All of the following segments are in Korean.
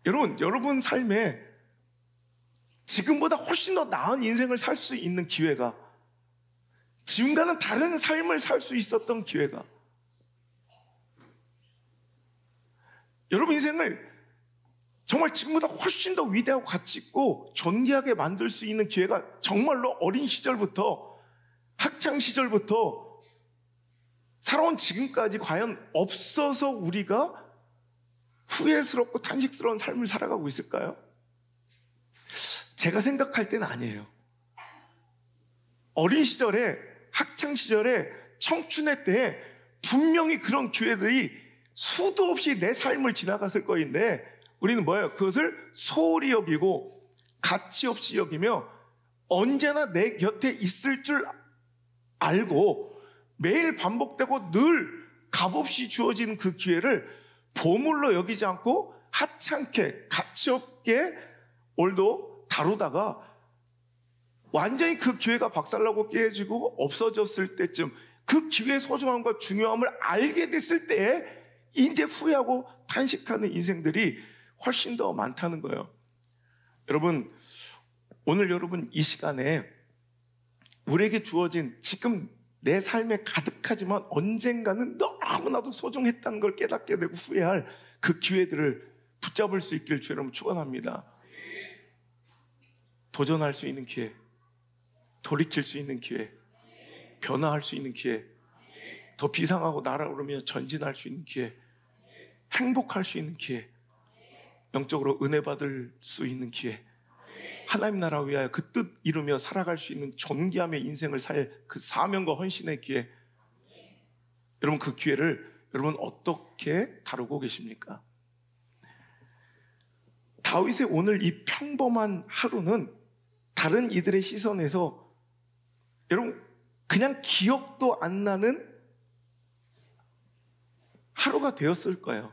여러분 삶에 지금보다 훨씬 더 나은 인생을 살 수 있는 기회가, 지금과는 다른 삶을 살 수 있었던 기회가, 여러분 인생을 정말 지금보다 훨씬 더 위대하고 가치 있고 존귀하게 만들 수 있는 기회가 정말로 어린 시절부터, 학창 시절부터 살아온 지금까지 과연 없어서 우리가 후회스럽고 탄식스러운 삶을 살아가고 있을까요? 제가 생각할 때는 아니에요. 어린 시절에, 학창 시절에, 청춘의 때에 분명히 그런 기회들이 수도 없이 내 삶을 지나갔을 거인데 우리는 뭐예요? 그것을 소홀히 여기고 가치 없이 여기며 언제나 내 곁에 있을 줄 알고 매일 반복되고 늘 값없이 주어진 그 기회를 보물로 여기지 않고 하찮게 가치 없게 오늘도 다루다가 완전히 그 기회가 박살나고 깨지고 없어졌을 때쯤, 그 기회의 소중함과 중요함을 알게 됐을 때에 이제 후회하고 탄식하는 인생들이 훨씬 더 많다는 거예요. 여러분, 오늘 여러분 이 시간에 우리에게 주어진 지금 내 삶에 가득하지만 언젠가는 너무나도 소중했다는 걸 깨닫게 되고 후회할 그 기회들을 붙잡을 수 있기를 주 여러분 축원합니다. 도전할 수 있는 기회, 돌이킬 수 있는 기회, 변화할 수 있는 기회, 더 비상하고 날아오르며 전진할 수 있는 기회, 행복할 수 있는 기회, 영적으로 은혜 받을 수 있는 기회, 하나님 나라 위하여 그 뜻 이루며 살아갈 수 있는 존귀함의 인생을 살 그 사명과 헌신의 기회, 여러분 그 기회를 여러분 어떻게 다루고 계십니까? 다윗의 오늘 이 평범한 하루는 다른 이들의 시선에서 여러분 그냥 기억도 안 나는 하루가 되었을 거예요.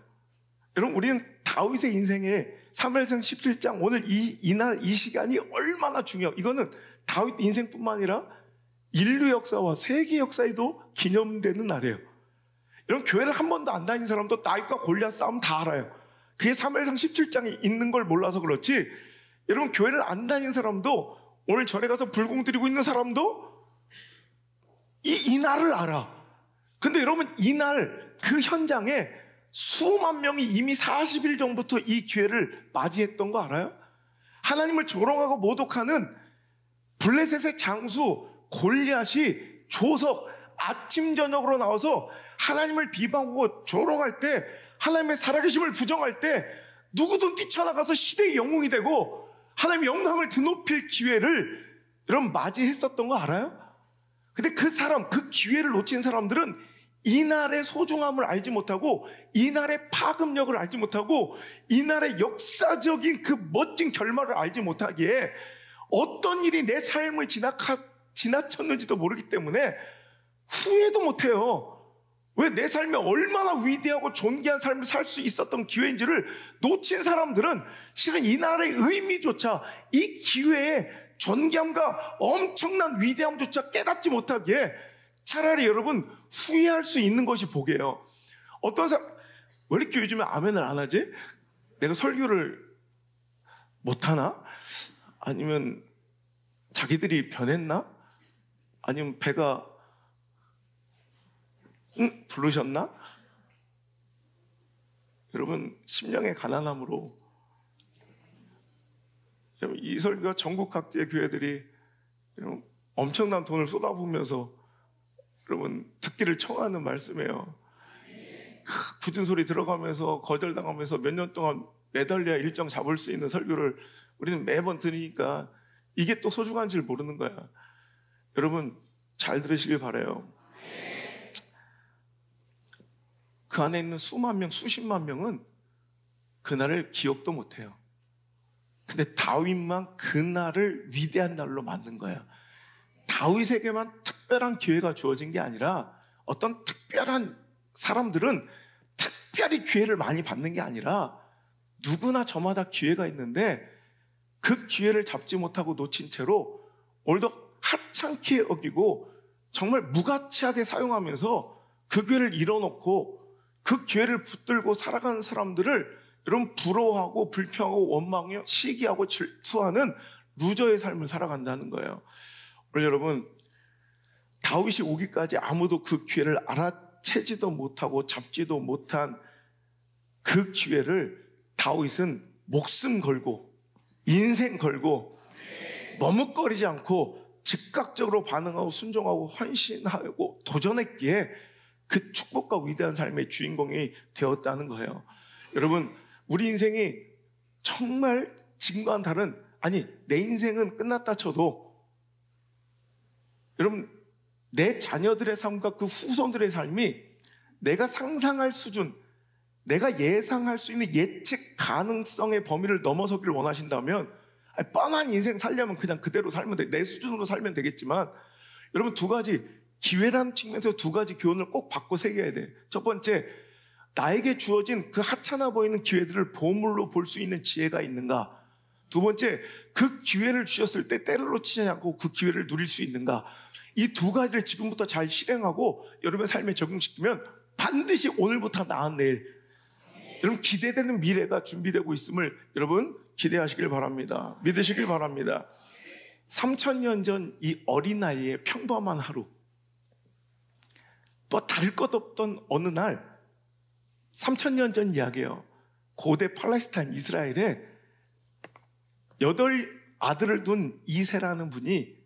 여러분 우리는 다윗의 인생에 사무엘상 17장 오늘 이날 이 시간이 얼마나 중요해요. 이거는 다윗 인생뿐만 아니라 인류 역사와 세계 역사에도 기념되는 날이에요. 여러분 교회를 한 번도 안 다닌 사람도 다윗과 골리앗 싸움 다 알아요. 그게 사무엘상 17장에 있는 걸 몰라서 그렇지, 여러분 교회를 안 다닌 사람도, 오늘 절에 가서 불공 드리고 있는 사람도 이 날을 알아. 근데 여러분 이날 그 현장에 수만 명이 이미 40일 전부터 이 기회를 맞이했던 거 알아요? 하나님을 조롱하고 모독하는 블레셋의 장수 골리앗이 조석 아침 저녁으로 나와서 하나님을 비방하고 조롱할 때, 하나님의 살아계심을 부정할 때 누구든 뛰쳐나가서 시대의 영웅이 되고 하나님의 영광을 드높일 기회를 여러분 맞이했었던 거 알아요? 근데 그 사람, 그 기회를 놓친 사람들은 이날의 소중함을 알지 못하고, 이날의 파급력을 알지 못하고, 이날의 역사적인 그 멋진 결말을 알지 못하기에 어떤 일이 내 삶을 지나쳤는지도 모르기 때문에 후회도 못해요. 왜? 내 삶에 얼마나 위대하고 존귀한 삶을 살 수 있었던 기회인지를 놓친 사람들은 실은 이날의 의미조차, 이 기회의 존귀함과 엄청난 위대함조차 깨닫지 못하기에 차라리 여러분 후회할 수 있는 것이 복이에요. 어떤 사람, 왜 이렇게 요즘에 아멘을 안 하지? 내가 설교를 못하나? 아니면 자기들이 변했나? 아니면 배가 부르셨나? 여러분 심령의 가난함으로 여러분 이 설교가 전국 각지의 교회들이 여러분 엄청난 돈을 쏟아부으면서 여러분 듣기를 청하는 말씀이에요. 굳은 소리 들어가면서 거절당하면서 몇 년 동안 매달려야 일정 잡을 수 있는 설교를 우리는 매번 들으니까 이게 또 소중한지를 모르는 거야. 여러분 잘 들으시길 바라요. 그 안에 있는 수만 명, 수십만 명은 그날을 기억도 못해요. 근데 다윗만 그날을 위대한 날로 만든 거예요. 다윗에게만 특별한 기회가 주어진 게 아니라, 어떤 특별한 사람들은 특별히 기회를 많이 받는 게 아니라 누구나 저마다 기회가 있는데 그 기회를 잡지 못하고 놓친 채로 오늘도 하찮게 여기고 정말 무가치하게 사용하면서 그 기회를 잃어놓고 그 기회를 붙들고 살아가는 사람들을 여러분 부러워하고 불평하고 원망하고 시기하고 질투하는 루저의 삶을 살아간다는 거예요. 오늘 여러분, 다윗이 오기까지 아무도 그 기회를 알아채지도 못하고 잡지도 못한 그 기회를 다윗은 목숨 걸고 인생 걸고 머뭇거리지 않고 즉각적으로 반응하고 순종하고 헌신하고 도전했기에 그 축복과 위대한 삶의 주인공이 되었다는 거예요. 여러분, 우리 인생이 정말 지금과는 다른, 아니 내 인생은 끝났다 쳐도 여러분, 내 자녀들의 삶과 그 후손들의 삶이 내가 상상할 수준, 내가 예상할 수 있는 예측 가능성의 범위를 넘어서기를 원하신다면 뻔한 인생 살려면 그냥 그대로 살면 돼. 내 수준으로 살면 되겠지만 여러분, 두 가지 기회라는 측면에서 두 가지 교훈을 꼭 받고 새겨야 돼. 첫 번째, 나에게 주어진 그 하찮아 보이는 기회들을 보물로 볼 수 있는 지혜가 있는가? 두 번째, 그 기회를 주셨을 때 때를 놓치지 않고 그 기회를 누릴 수 있는가? 이 두 가지를 지금부터 잘 실행하고 여러분의 삶에 적용시키면 반드시 오늘부터 나은 내일, 여러분 기대되는 미래가 준비되고 있음을 여러분 기대하시길 바랍니다. 믿으시길 바랍니다. 3000년 전 이 어린 나이의 평범한 하루, 뭐 다를 것 없던 어느 날, 3000년 전 이야기예요. 고대 팔레스타인 이스라엘에 8 아들을 둔 이세라는 분이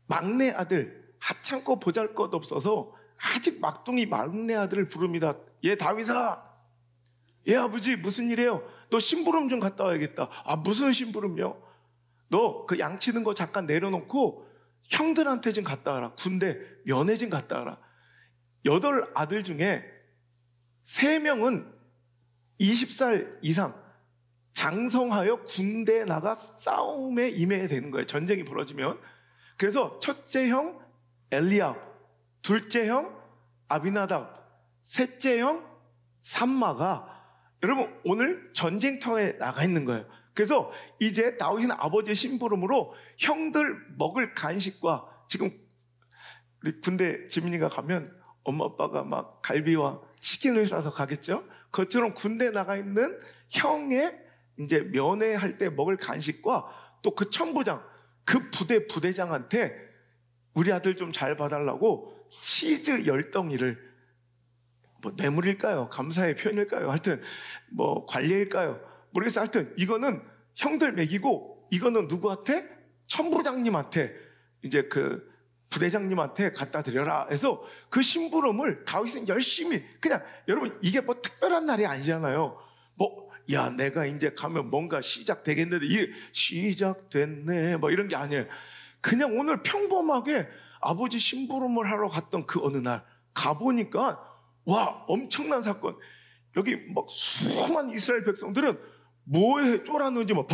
막내 아들, 하찮고 보잘것없어서 아직 막둥이 막내 아들을 부릅니다. 얘 다윗아, 얘 아버지 무슨 일이에요? 너 심부름 좀 갔다 와야겠다. 아, 무슨 심부름이요? 너 그 양치는 거 잠깐 내려놓고 형들한테 좀 갔다 와라. 군대 면회 좀 갔다 와라. 8 아들 중에 3명은 20살 이상 장성하여 군대에 나가 싸움에 임해야 되는 거예요. 전쟁이 벌어지면. 그래서 첫째 형 엘리압, 둘째 형 아비나답, 셋째 형 삼마가 여러분 오늘 전쟁터에 나가 있는 거예요. 그래서 이제 다윗은 아버지의 심부름으로 형들 먹을 간식과, 지금 우리 군대 지민이가 가면 엄마 아빠가 막 갈비와 치킨을 싸서 가겠죠. 그것처럼 군대에 나가 있는 형의 이제 면회할 때 먹을 간식과 또 그 천부장, 그 부대장한테 우리 아들 좀 잘 봐달라고 치즈 10덩이를, 뭐 뇌물일까요? 감사의 표현일까요? 하여튼 뭐 관례일까요? 모르겠어요. 하여튼 이거는 형들 먹이고 이거는 누구한테? 천부장님한테, 이제 그 부대장님한테 갖다 드려라 해서 그 심부름을 다윗은 열심히, 그냥 여러분 이게 뭐 특별한 날이 아니잖아요. 뭐 야 내가 이제 가면 뭔가 시작되겠는데 이게 시작됐네 뭐 이런 게 아니에요. 그냥 오늘 평범하게 아버지 심부름을 하러 갔던 그 어느 날 가보니까 와, 엄청난 사건. 여기 막 수많은 이스라엘 백성들은 뭐에 쫄았는지 막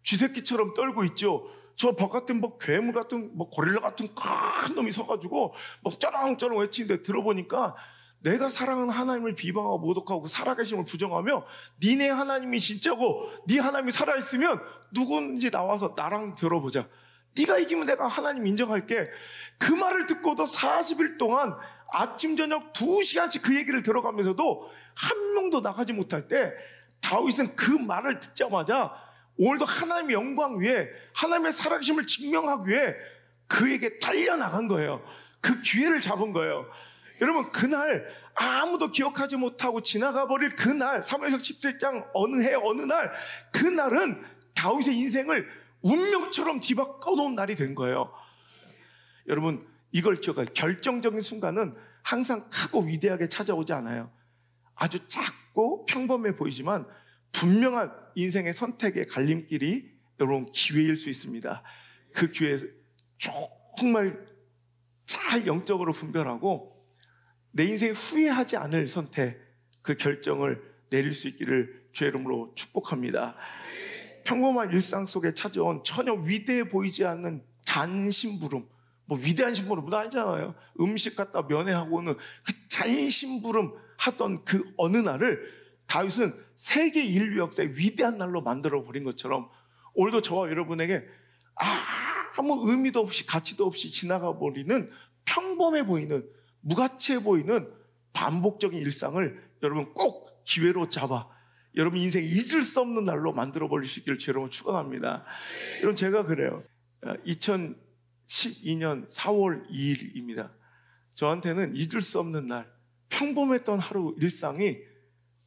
쥐새끼처럼 떨고 있죠. 저 바깥에 뭐 괴물 같은, 뭐 고릴라 같은 큰 놈이 서가지고 막 쩌렁쩌렁 외치는데 들어보니까 내가 사랑하는 하나님을 비방하고 모독하고 그 살아계심을 부정하며 니네 하나님이 진짜고 네 하나님이 살아있으면 누군지 나와서 나랑 겨뤄보자. 네가 이기면 내가 하나님 인정할게. 그 말을 듣고도 40일 동안 아침 저녁 2시간씩 그 얘기를 들어가면서도 한 명도 나가지 못할 때 다윗은 그 말을 듣자마자 오늘도 하나님의 영광 위에 하나님의 살아계심을 증명하기 위해 그에게 달려나간 거예요. 그 기회를 잡은 거예요. 여러분 그날 아무도 기억하지 못하고 지나가 버릴 그날, 사무엘상 17장 어느 해 어느 날, 그날은 다윗의 인생을 운명처럼 뒤바꿔 놓은 날이 된 거예요. 여러분 이걸 기억해요. 결정적인 순간은 항상 크고 위대하게 찾아오지 않아요. 아주 작고 평범해 보이지만 분명한 인생의 선택의 갈림길이 여러분 기회일 수 있습니다. 그 기회에 정말 잘 영적으로 분별하고 내 인생에 후회하지 않을 선택, 그 결정을 내릴 수 있기를 주의 이름으로 축복합니다. 평범한 일상 속에 찾아온 전혀 위대해 보이지 않는 잔심부름, 뭐 위대한 심부름은 아니잖아요. 음식 갖다 면회하고 오는 그 잔심부름 하던 그 어느 날을 다윗은 세계 인류 역사의 위대한 날로 만들어 버린 것처럼 오늘도 저와 여러분에게 아무 의미도 없이 가치도 없이 지나가 버리는 평범해 보이는, 무가치해 보이는 반복적인 일상을 여러분 꼭 기회로 잡아 여러분 인생 잊을 수 없는 날로 만들어 버릴 수 있기를 여러분 축원합니다. 여러분 제가 그래요. 2012년 4월 2일입니다. 저한테는 잊을 수 없는 날, 평범했던 하루 일상이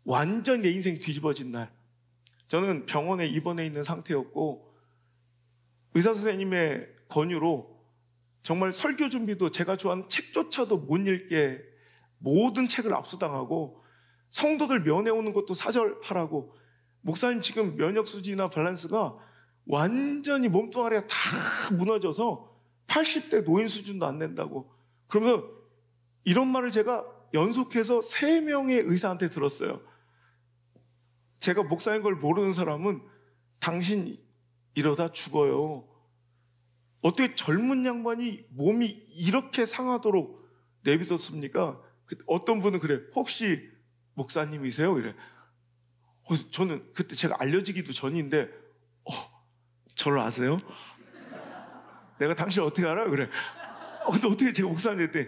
완전 내 인생이 뒤집어진 날. 저는 병원에 입원해 있는 상태였고 의사 선생님의 권유로 정말 설교 준비도 제가 좋아하는 책조차도 못 읽게 모든 책을 압수당하고 성도들 면회 오는 것도 사절하라고 목사님 지금 면역 수지나 밸런스가 완전히 몸뚱아리가 다 무너져서 80대 노인 수준도 안 된다고 그러면서 이런 말을 제가 연속해서 3명의 의사한테 들었어요. 제가 목사인 걸 모르는 사람은 당신 이러다 죽어요. 어떻게 젊은 양반이 몸이 이렇게 상하도록 내비뒀습니까? 어떤 분은 그래, 혹시 목사님이세요? 이래. 저는 그때 제가 알려지기도 전인데 저를 아세요? 내가 당신 어떻게 알아? 그래. 그래서 어떻게 제가 목사님 했더니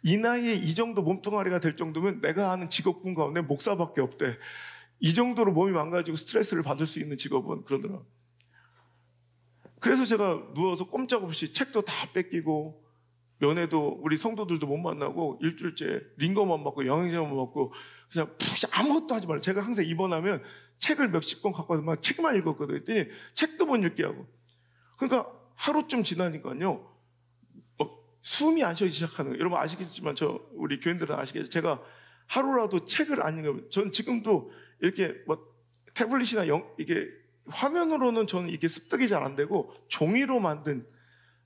이 나이에 이 정도 몸뚱아리가 될 정도면 내가 아는 직업군 가운데 목사밖에 없대. 이 정도로 몸이 망가지고 스트레스를 받을 수 있는 직업은 그러더라. 그래서 제가 누워서 꼼짝없이 책도 다 뺏기고 면회도 우리 성도들도 못 만나고 일주일째 링거만 먹고 영양제만 먹고 그냥 아무것도 하지 말고 제가 항상 입원하면 책을 몇십 권 갖고 와서 막 책만 읽었거든요. 그랬더니 책도 못 읽게 하고 그러니까 하루쯤 지나니까요 숨이 안 쉬어지기 시작하는 거예요. 여러분 아시겠지만 우리 교인들은 아시겠죠. 제가 하루라도 책을 안 읽으면 전 지금도 이렇게 태블릿이나 이게 화면으로는 저는 이게 습득이 잘 안 되고 종이로 만든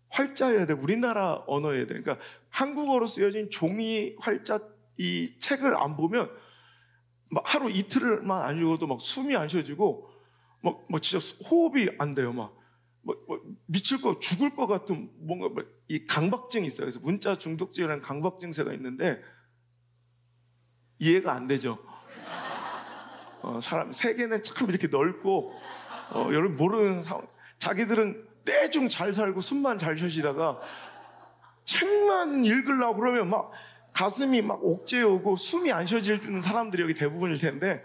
활자여야 돼. 우리나라 언어여야 돼. 그러니까 한국어로 쓰여진 종이 활자 이 책을 안 보면 막 하루 이틀만 안 읽어도 막 숨이 안 쉬어지고 막 진짜 호흡이 안 돼요. 막 미칠 거 죽을 것 같은 뭔가 이 강박증이 있어요. 그래서 문자 중독증이라는 강박증세가 있는데 이해가 안 되죠. 사람 세계는 참 이렇게 넓고 여러분 모르는 상황. 자기들은 대충 잘 살고 숨만 잘 쉬시다가 책만 읽으려고 그러면 막 가슴이 막 옥죄어 오고 숨이 안 쉬어지는 사람들이 여기 대부분일 텐데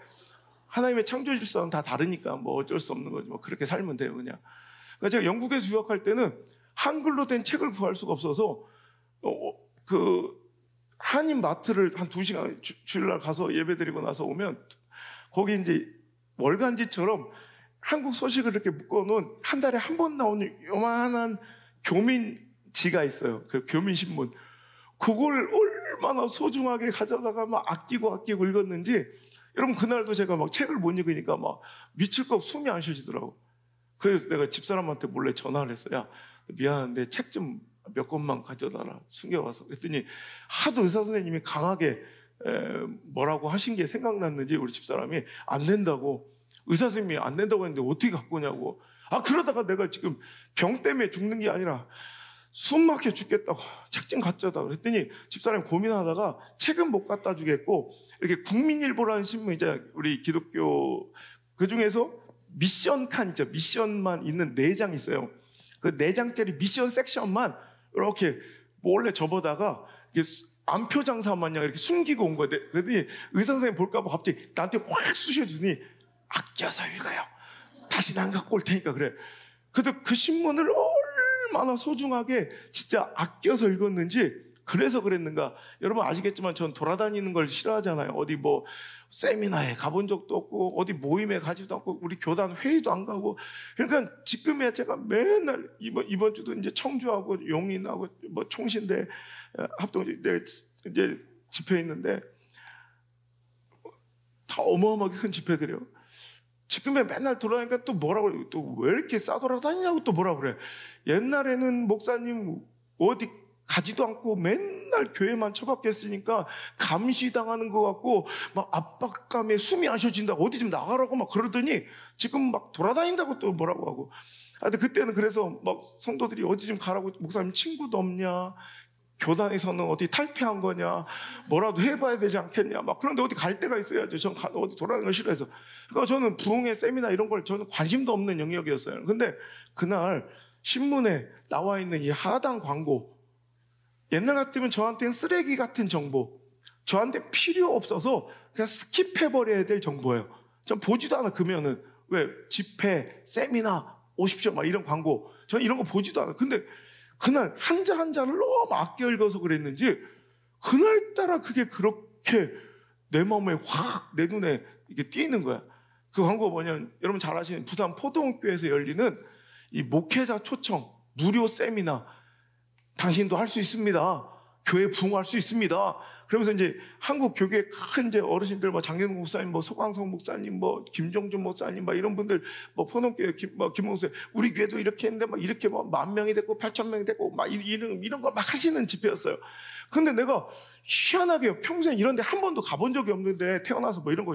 하나님의 창조 질서는 다 다르니까 뭐 어쩔 수 없는 거지. 뭐 그렇게 살면 돼요, 그냥. 그러니까 제가 영국에서 유학할 때는 한글로 된 책을 구할 수가 없어서 그 한인 마트를 한 2시간 주일날 가서 예배드리고 나서 오면 거기 이제 월간지처럼 한국 소식을 이렇게 묶어놓은 한 달에 한 번 나오는 요만한 교민지가 있어요. 그 교민신문. 그걸 얼마나 소중하게 가져다가 막 아끼고 읽었는지 여러분 그날도 제가 막 책을 못 읽으니까 막 미칠 거 숨이 안 쉬어지더라고. 그래서 내가 집사람한테 몰래 전화를 했어요. 야, 미안한데 책 좀 몇 권만 가져다라 숨겨와서. 그랬더니 하도 의사 선생님이 강하게 뭐라고 하신 게 생각났는지 우리 집사람이 안 된다고, 의사 선생님이 안 된다고 했는데 어떻게 갖고 오냐고. 그러다가 내가 지금 병 때문에 죽는 게 아니라 숨 막혀 죽겠다고 책 좀 갖다 그랬더니 집사람이 고민하다가 책은 못 갖다 주겠고 이렇게 국민일보라는 신문 이제 우리 기독교 그 중에서 미션 칸 있죠. 미션만 있는 4장 있어요. 그 4장짜리 미션 섹션만 이렇게 몰래 접어다가 안표 장사 마냥 이렇게 숨기고 온 거예요. 그랬더니 의사 선생님 볼까봐 갑자기 나한테 확 쑤셔주니 아껴서 읽어요. 다시는 안 갖고 올 테니까 그래. 그래서 그 신문을 얼마나 소중하게 진짜 아껴서 읽었는지 그래서 그랬는가. 여러분 아시겠지만 전 돌아다니는 걸 싫어하잖아요. 어디 뭐 세미나에 가본 적도 없고 어디 모임에 가지도 않고 우리 교단 회의도 안 가고. 그러니까 지금에 제가 맨날 이번 주도 이제 청주하고 용인하고 뭐 총신대 합동 내가 이제 집회 있는데 다 어마어마하게 큰 집회들이요. 지금에 맨날 돌아다니까 또 뭐라고 그래. 또 왜 이렇게 싸돌아다니냐고 또 뭐라고 그래. 옛날에는 목사님 어디 가지도 않고 맨날 교회만 처박혔으니까 감시당하는 것 같고 막 압박감에 숨이 안 쉬어진다고 어디 좀 나가라고 막 그러더니 지금 막 돌아다닌다고 또 뭐라고 하고. 근데 그때는 그래서 막 성도들이 어디 좀 가라고, 목사님 친구도 없냐, 교단에서는 어디 탈퇴한 거냐, 뭐라도 해봐야 되지 않겠냐, 막 그런데 어디 갈 데가 있어야죠. 전 어디 돌아다니는 걸 싫어해서. 그러니까 저는 부흥회 세미나 이런 걸 저는 관심도 없는 영역이었어요. 근데 그날 신문에 나와 있는 이 하단 광고, 옛날 같으면 저한테는 쓰레기 같은 정보, 저한테 필요 없어서 그냥 스킵해버려야 될 정보예요. 전 보지도 않아. 그러면은 왜 집회, 세미나 오십시오 막 이런 광고, 저는 이런 거 보지도 않아. 근데 그날 한자 한자를 너무 아껴 읽어서 그랬는지 그날따라 그게 그렇게 내 마음에 확 내 눈에 이게 띄는 거야. 그 광고가 뭐냐면, 여러분 잘 아시는 부산 포동교회에서 열리는 이 목회자 초청 무료 세미나, 당신도 할 수 있습니다. 교회 부흥할 수 있습니다. 그러면서 이제 한국 교계 큰 이제 어르신들, 뭐 장경동 목사님, 뭐 소광성 목사님, 뭐 김종준 목사님, 막 이런 분들, 뭐 포동교회 김목사, 우리 교회도 이렇게 했는데 막 이렇게 뭐 10,000명이 됐고 8,000명이 됐고 막 이런 거 막 하시는 집회였어요. 근데 내가 희한하게 평생 이런 데 한 번도 가본 적이 없는데, 태어나서 뭐 이런 거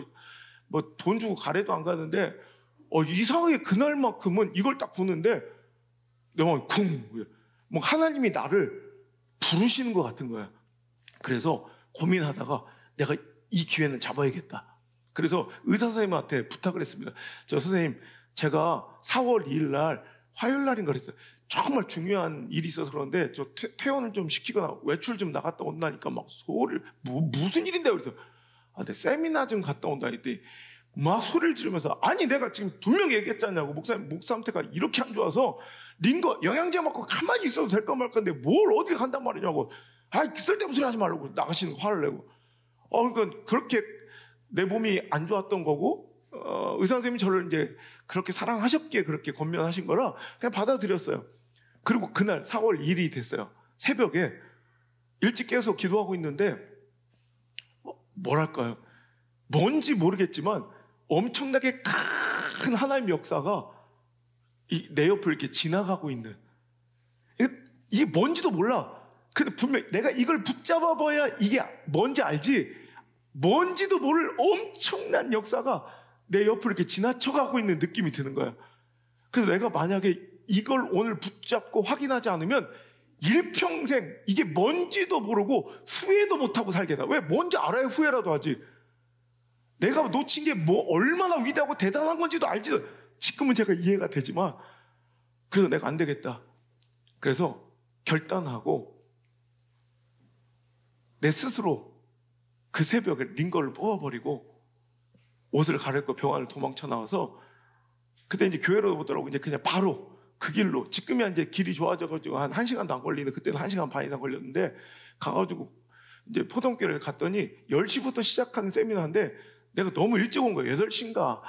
뭐 돈 주고 가래도 안 가는데 이상하게 그날만큼은 이걸 딱 보는데 내 마음이 쿵, 뭐 하나님이 나를 부르시는 것 같은 거야. 그래서 고민하다가 내가 이 기회는 잡아야겠다. 그래서 의사 선생님한테 부탁을 했습니다. 저 선생님, 제가 4월 2일 날 화요일 날인가 그랬어요. 정말 중요한 일이 있어서 그런데 저 퇴원을 좀 시키거나 외출 좀 나갔다 온다니까 막 소리를, 무슨 일인데? 그래서 내 세미나 좀 갔다 온다 했더니 막 소리를 지르면서, 아니 내가 지금 분명히 얘기했잖냐고, 목사 상태가 이렇게 안 좋아서 링거 영양제 먹고 가만히 있어도 될까 말까 하는데 뭘 어딜 간단 말이냐고, 쓸데없는 소리 하지 말라고 나가시는 화를 내고. 그러니까 그렇게 내 몸이 안 좋았던 거고, 의사 선생님이 저를 이제 그렇게 사랑하셨기에 그렇게 권면하신 거라 그냥 받아들였어요. 그리고 그날 4월 1일이 됐어요. 새벽에 일찍 깨서 기도하고 있는데 뭐랄까요, 뭔지 모르겠지만 엄청나게 큰 하나님의 역사가 내 옆을 이렇게 지나가고 있는, 이게 뭔지도 몰라. 근데 분명히 내가 이걸 붙잡아 봐야 이게 뭔지 알지, 뭔지도 모를 엄청난 역사가 내 옆을 이렇게 지나쳐가고 있는 느낌이 드는 거야. 그래서 내가 만약에 이걸 오늘 붙잡고 확인하지 않으면 일평생 이게 뭔지도 모르고 후회도 못하고 살겠다. 왜? 뭔지 알아야 후회라도 하지. 내가 놓친 게 뭐 얼마나 위대하고 대단한 건지도 알지도, 지금은 제가 이해가 되지만, 그래서 내가 안 되겠다. 그래서 결단하고 내 스스로 그 새벽에 링거를 뽑아버리고 옷을 갈아입고 병원을 도망쳐 나와서, 그때 이제 교회로 오더라고. 이제 그냥 바로 그 길로, 지금이야 이제 길이 좋아져가지고 한 1시간도 안 걸리는, 그때는 1시간 반 이상 걸렸는데, 가가지고 이제 포동교회를 갔더니 10시부터 시작하는 세미나인데 내가 너무 일찍 온 거예요. 8시인가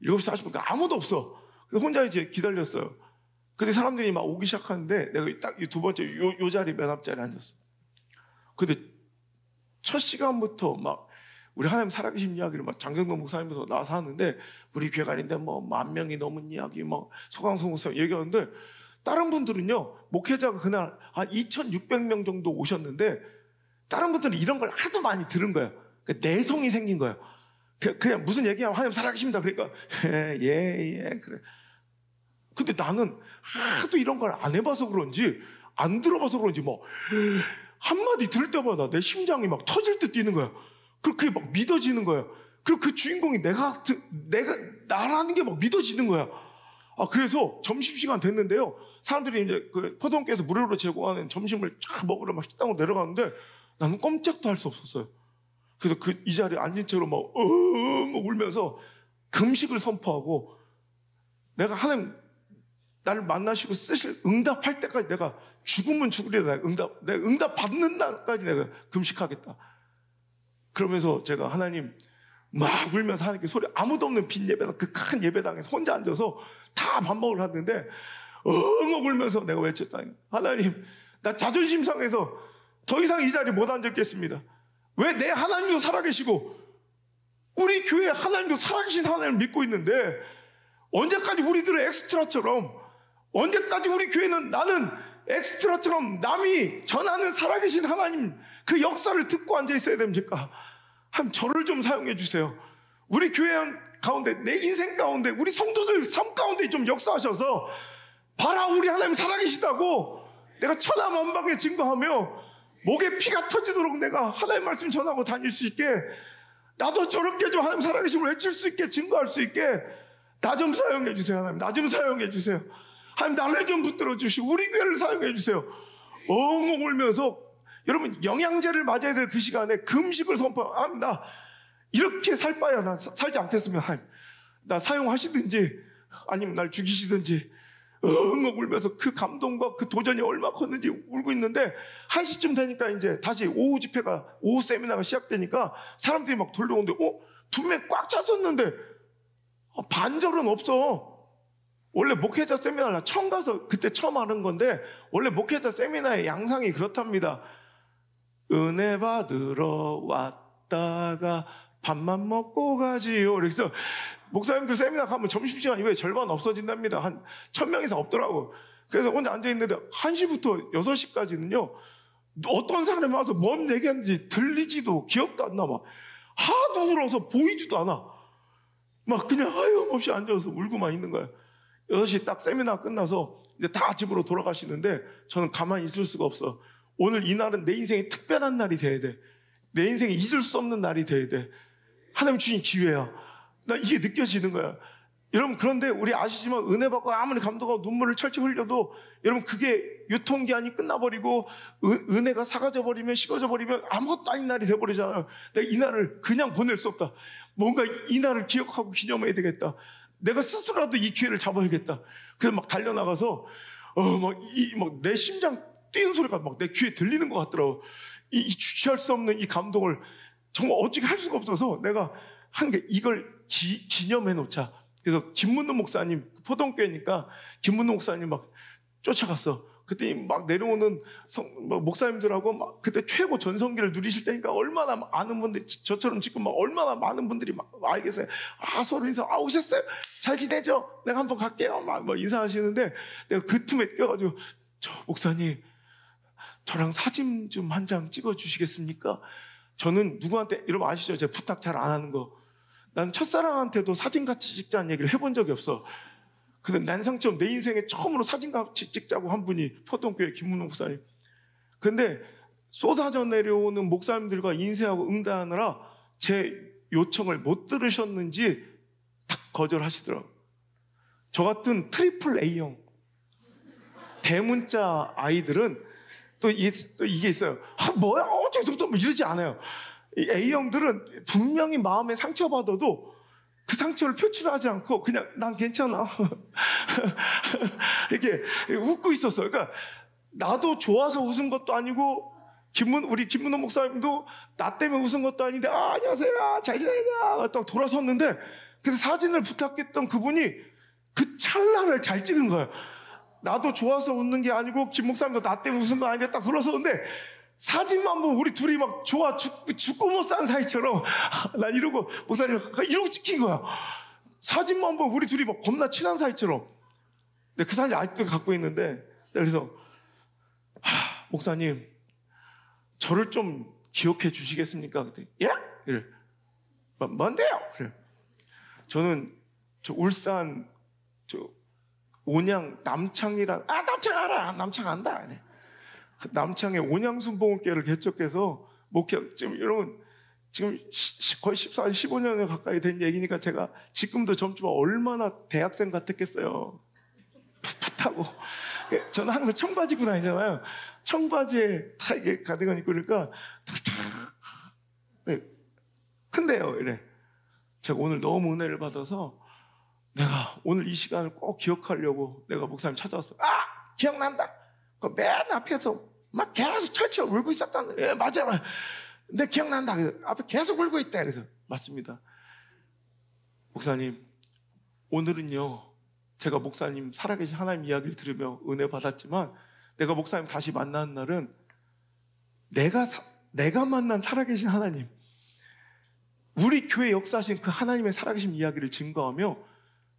7시 40분인가 아무도 없어. 그래서 혼자 이제 기다렸어요. 근데 사람들이 막 오기 시작하는데 내가 딱 이 두 번째 요 자리 맨 앞자리에 앉았어. 근데 첫 시간부터 막 우리 하나님 살아계신 이야기를 막 장경동 목사님부터 나와서 하는데, 우리 교회가 아닌데 뭐 10,000명이 넘은 이야기, 뭐 소강성 목사님 얘기하는데, 다른 분들은요, 목회자가 그날 한 2,600명 정도 오셨는데 다른 분들은 이런 걸 하도 많이 들은 거야. 그러니까 내성이 생긴 거야. 그냥 무슨 얘기하면 하나님 살아계십니다. 그러니까 예 그래. 근데 나는 하도 이런 걸 안 해봐서 그런지, 안 들어봐서 그런지 막 한마디 들을 때마다 내 심장이 막 터질 듯 뛰는 거야. 그리고 그게 막 믿어지는 거야. 그리고 그 주인공이 내가 나라는 게 막 믿어지는 거야. 그래서 점심시간 됐는데요, 사람들이 이제 그 포동교에서 무료로 제공하는 점심을 쫙 먹으러 막 식당으로 내려가는데 나는 꼼짝도 할 수 없었어요. 그래서 이 자리에 앉은 채로 막 울면서 금식을 선포하고, 내가 하나님 나를 만나시고 쓰실 응답할 때까지 내가 죽으면 죽으리라, 내가 응답 받는 날까지 내가 금식하겠다. 그러면서 제가 하나님 막 울면서 하나님께 소리, 아무도 없는 빈 예배당, 그 큰 예배당에서 혼자 앉아서 다 밥 먹으러 갔는데 울면서 내가 외쳤다. 하나님, 나 자존심 상해서 더 이상 이 자리에 못 앉았겠습니다. 왜 내 하나님도 살아계시고 우리 교회 하나님도 살아계신 하나님을 믿고 있는데, 언제까지 우리들은 엑스트라처럼, 언제까지 우리 교회는 나는 엑스트라처럼 남이 전하는 살아계신 하나님 그 역사를 듣고 앉아 있어야 됩니까? 저를 좀 사용해 주세요. 우리 교회 가운데, 내 인생 가운데, 우리 성도들 삶 가운데 좀 역사하셔서, 봐라 우리 하나님 살아계시다고 내가 천하만방에 증거하며 목에 피가 터지도록 내가 하나님 말씀 전하고 다닐 수 있게, 나도 저렇게 좀 하나님 살아계심을 외칠 수 있게, 증거할 수 있게 나 좀 사용해 주세요. 하나님 나 좀 사용해 주세요. 하나님 나를 좀 붙들어 주시고 우리 교회를 사용해 주세요. 엉엉 울면서, 여러분 영양제를 맞아야 될 그 시간에 금식을 선포합니다. 이렇게 살 바야 난 살지 않겠으면 하나님, 나 사용하시든지 아니면 날 죽이시든지 엉엉 울면서 그 감동과 그 도전이 얼마나 컸는지 울고 있는데, 1시쯤 되니까 이제 다시 오후 세미나가 시작되니까 사람들이 막 돌려오는데 분명히 꽉 찼었는데 반절은 없어. 원래 목회자 세미나를 처음 가서 그때 처음 하는 건데, 원래 목회자 세미나의 양상이 그렇답니다. 은혜 받으러 왔다가 밥만 먹고 가지요. 그래서 목사님들 세미나 가면 점심시간 이후에 절반 없어진답니다. 한 1000명 이상 없더라고. 그래서 혼자 앉아있는데 1시부터 6시까지는요 어떤 사람이 와서 뭔 얘기하는지 들리지도 기억도 안 나. 막 하도 울어서 보이지도 않아. 막 그냥 하염없이 앉아서 울고만 있는 거야. 6시 딱 세미나 끝나서 이제 다 집으로 돌아가시는데, 저는 가만히 있을 수가 없어. 오늘 이 날은 내 인생의 특별한 날이 돼야 돼. 내 인생에 잊을 수 없는 날이 돼야 돼. 하나님 주신 기회야. 나 이게 느껴지는 거야. 여러분, 그런데 우리 아시지만 은혜 받고 아무리 감동하고 눈물을 철철 흘려도 여러분 그게 유통기한이 끝나버리고 은혜가 사가져 버리면, 식어져 버리면 아무것도 아닌 날이 돼버리잖아요. 내가 이 날을 그냥 보낼 수 없다. 뭔가 이 날을 기억하고 기념해야 되겠다. 내가 스스로라도 이 기회를 잡아야겠다. 그래서 막 달려나가서 막 내 심장 뛰는 소리가 막 내 귀에 들리는 것 같더라고. 이 주체할 수 없는 이 감동을 정말 어떻게 할 수가 없어서 내가 한 게 이걸 기념해 놓자. 그래서 김문호 목사님, 포동교회니까 김문호 목사님 막 쫓아갔어. 그때 막 내려오는 목사님들하고 막 그때 최고 전성기를 누리실 때니까 얼마나 많은 분들이, 저처럼 지금 막 얼마나 많은 분들이 막 알겠어요. 서로 인사, 오셨어요? 잘 지내죠? 내가 한번 갈게요. 막 인사하시는데 내가 그 틈에 껴가지고, 저 목사님, 저랑 사진 좀 한 장 찍어 주시겠습니까? 저는 누구한테, 여러분 아시죠? 제가 부탁 잘 안 하는 거. 난 첫사랑한테도 사진 같이 찍자는 얘기를 해본 적이 없어. 근데 난상처럼 내 인생에 처음으로 사진 같이 찍자고 한 분이 포동교회 김문호 목사님. 근데 쏟아져 내려오는 목사님들과 인쇄하고 응대하느라 제 요청을 못 들으셨는지 딱 거절하시더라고요. 저 같은 트리플 A형 대문자 아이들은 또 이게 있어요. 뭐야? 어쩌고 뭐 이러지 않아요. 이 A형들은 분명히 마음에 상처받아도 그 상처를 표출하지 않고 그냥 난 괜찮아 이렇게 웃고 있었어요. 그러니까 나도 좋아서 웃은 것도 아니고 우리 김문호 목사님도 나 때문에 웃은 것도 아닌데 안녕하세요 잘 지내냐 딱 돌아섰는데, 그래서 사진을 부탁했던 그분이 그 찰나를 잘 찍은 거예요. 나도 좋아서 웃는 게 아니고 김 목사님도 나 때문에 웃은 거 아닌데 딱 돌아섰는데, 사진만 보면 우리 둘이 막 좋아 죽고 못 산 사이처럼 난 이러고 목사님 이러고 찍힌 거야. 사진만 보면 우리 둘이 막 겁나 친한 사이처럼. 근데 그 사진 아직도 갖고 있는데, 그래서 목사님 저를 좀 기억해 주시겠습니까? 그랬더니 예? 그래. 뭔데요? 그래. 저는 저 울산 저 온양 남창이랑 남창 알아. 남창 안다. 그래. 남창의 온양순복음교회를 개척해서 지금 여러분 지금 거의 14, 15년에 가까이 된 얘기니까 제가 지금도 젊지만 얼마나 대학생 같았겠어요. 풋풋하고. 저는 항상 청바지 입고 다니잖아요. 청바지에 다 이게 가디건 입고 그러니까 근데요, 이래. 제가 오늘 너무 은혜를 받아서 내가 오늘 이 시간을 꼭 기억하려고 내가 목사님 찾아왔어요. 기억난다. 그 맨 앞에서 막 계속 철철 울고 있었다는 거예요. 맞아요. 근데 기억난다. 그래서 앞에 계속 울고 있다. 그래서 맞습니다. 목사님, 오늘은요 제가 목사님 살아계신 하나님 이야기를 들으며 은혜 받았지만, 내가 목사님 다시 만나는 날은 내가 만난 살아계신 하나님, 우리 교회 역사하신 그 하나님의 살아계신 이야기를 증거하며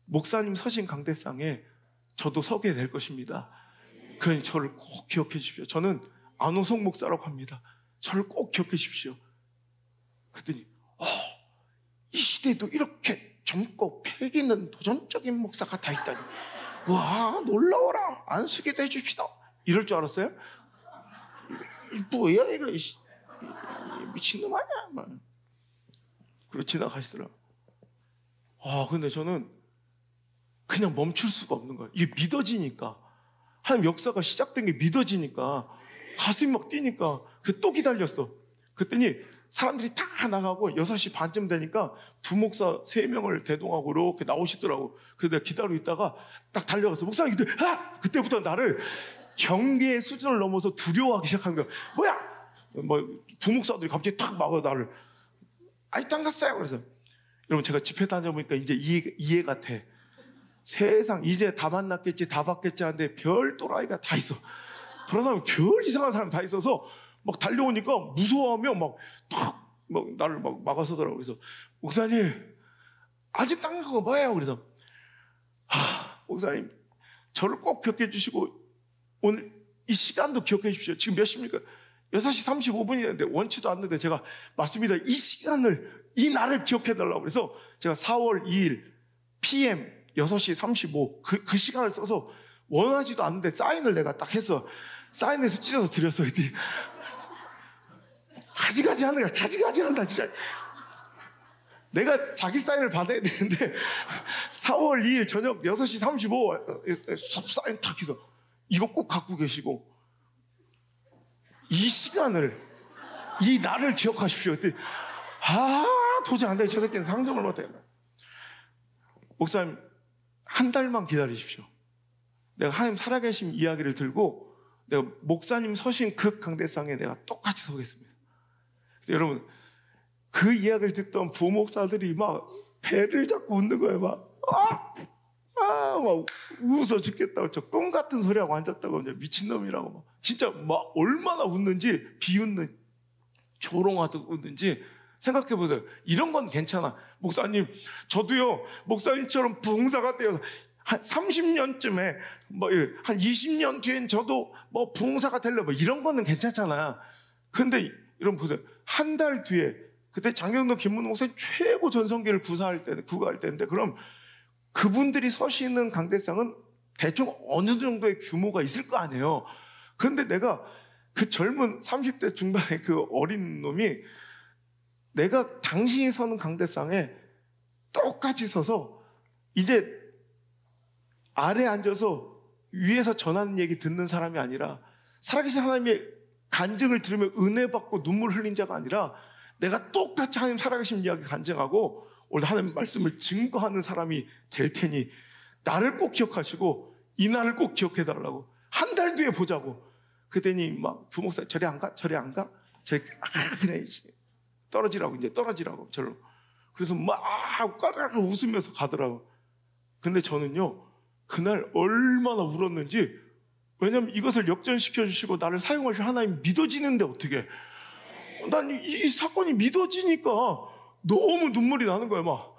목사님 서신 강대상에 저도 서게 될 것입니다. 그러니 저를 꼭 기억해 주십시오. 저는 안호성 목사라고 합니다. 저를 꼭 기억해 주십시오. 그랬더니 이 시대에도 이렇게 젊고 패기 있는 도전적인 목사가 다 있다니, 와 놀라워라. 안수기도 해줍시다. 이럴 줄 알았어요? 뭐야 이거 미친놈 아니야. 그리고 지나가시더라. 근데 저는 그냥 멈출 수가 없는 거예요. 이게 믿어지니까, 하나님 역사가 시작된 게 믿어지니까 가슴이 막 뛰니까 또 기다렸어. 그랬더니 사람들이 다 나가고 6시 반쯤 되니까 부목사 3명을 대동하고 이렇게 나오시더라고. 그래서 내가 기다리고 있다가 딱 달려가서 목사님 그때부터 나를 경계의 수준을 넘어서 두려워하기 시작한 거야. 뭐야? 뭐 부목사들이 갑자기 탁 막아 나를. 아이 짱 갔어요. 그래서 여러분 제가 집회 다녀보니까 이제 이해가 돼. 세상 이제 다 만났겠지 다 봤겠지 하는데 별 또라이가 다 있어. 그런 사람 별 이상한 사람 다 있어서 막 달려오니까 무서워하며 막 나를 막 막아서더라고. 그래서 목사님 아직 딴 거 뭐예요? 그래서 목사님 저를 꼭 기억해 주시고 오늘 이 시간도 기억해 주십시오. 지금 몇 시입니까? 6시 35분이 됐는데 원치도 않는데 제가 맞습니다. 이 시간을 이 날을 기억해 달라고. 그래서 제가 4월 2일 PM 6시 35 그 시간을 써서 원하지도 않는데 사인을 내가 딱 해서 사인해서 찢어서 드렸어. 가지가지 하는 거야. 가지가지 한다 진짜. 내가 자기 사인을 받아야 되는데 4월 2일 저녁 6시 35 사인 딱 해서 이거 꼭 갖고 계시고 이 시간을 이 날을 기억하십시오. 그때 도저히 안 돼. 저 새끼는 상정을 못해. 목사님 한 달만 기다리십시오. 내가 하나님 살아계신 이야기를 들고 내가 목사님 서신 그 강대상에 내가 똑같이 서겠습니다. 여러분 그 이야기를 듣던 부목사들이 막 배를 잡고 웃는 거예요. 막 웃어 죽겠다고. 저 꿈 같은 소리하고 앉았다고 미친놈이라고 막. 진짜 막 얼마나 웃는지 비웃는 조롱하듯 웃는지 생각해 보세요. 이런 건 괜찮아. 목사님 저도요 목사님처럼 부흥사가 되어서 한 30년쯤에 한 20년 뒤엔 저도 부흥사가 되려 이런 거는 괜찮잖아. 근데 여러분 보세요. 한 달 뒤에 그때 장경도 김문호 목사님 최고 전성기를 구가할 때인데 그럼 그분들이 서시는 강대상은 대충 어느 정도의 규모가 있을 거 아니에요. 그런데 내가 그 젊은 30대 중반의 그 어린 놈이 내가 당신이 서는 강대상에 똑같이 서서 이제 아래 앉아서 위에서 전하는 얘기 듣는 사람이 아니라 살아계신 하나님의 간증을 들으며 은혜 받고 눈물 흘린 자가 아니라 내가 똑같이 하나님 살아계신 이야기 간증하고 오늘 하나님 말씀을 증거하는 사람이 될 테니 나를 꼭 기억하시고 이 날을 꼭 기억해 달라고. 한 달 뒤에 보자고. 그랬더니 막 부목사 저리 안 가? 저리 안 가? 저리 그냥 떨어지라고 이제 떨어지라고 저로. 그래서 막 까르르 웃으면서 가더라고. 근데 저는요 그날 얼마나 울었는지. 왜냐면 이것을 역전시켜 주시고 나를 사용하실 하나님 믿어지는데 어떻게? 난 이 사건이 믿어지니까 너무 눈물이 나는 거야 막.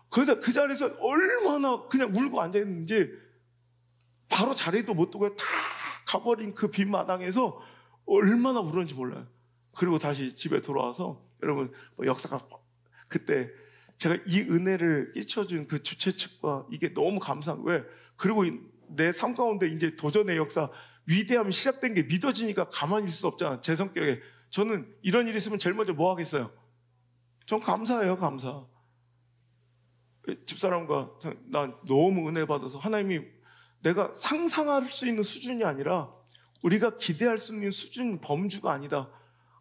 그래서 그 자리에서 얼마나 그냥 울고 앉아있는지 바로 자리도 못 두고 다 가버린 그 빈 마당에서 얼마나 울었는지 몰라요. 그리고 다시 집에 돌아와서 여러분 역사가 그때 제가 이 은혜를 끼쳐준 그 주최 측과 이게 너무 감사한 거예요. 그리고 내 삶 가운데 이제 도전의 역사 위대함이 시작된 게 믿어지니까 가만히 있을 수 없잖아. 제 성격에 저는 이런 일이 있으면 제일 먼저 뭐 하겠어요? 전 감사해요. 감사. 집사람과 난 너무 은혜 받아서 하나님이 내가 상상할 수 있는 수준이 아니라 우리가 기대할 수 있는 수준 범주가 아니다.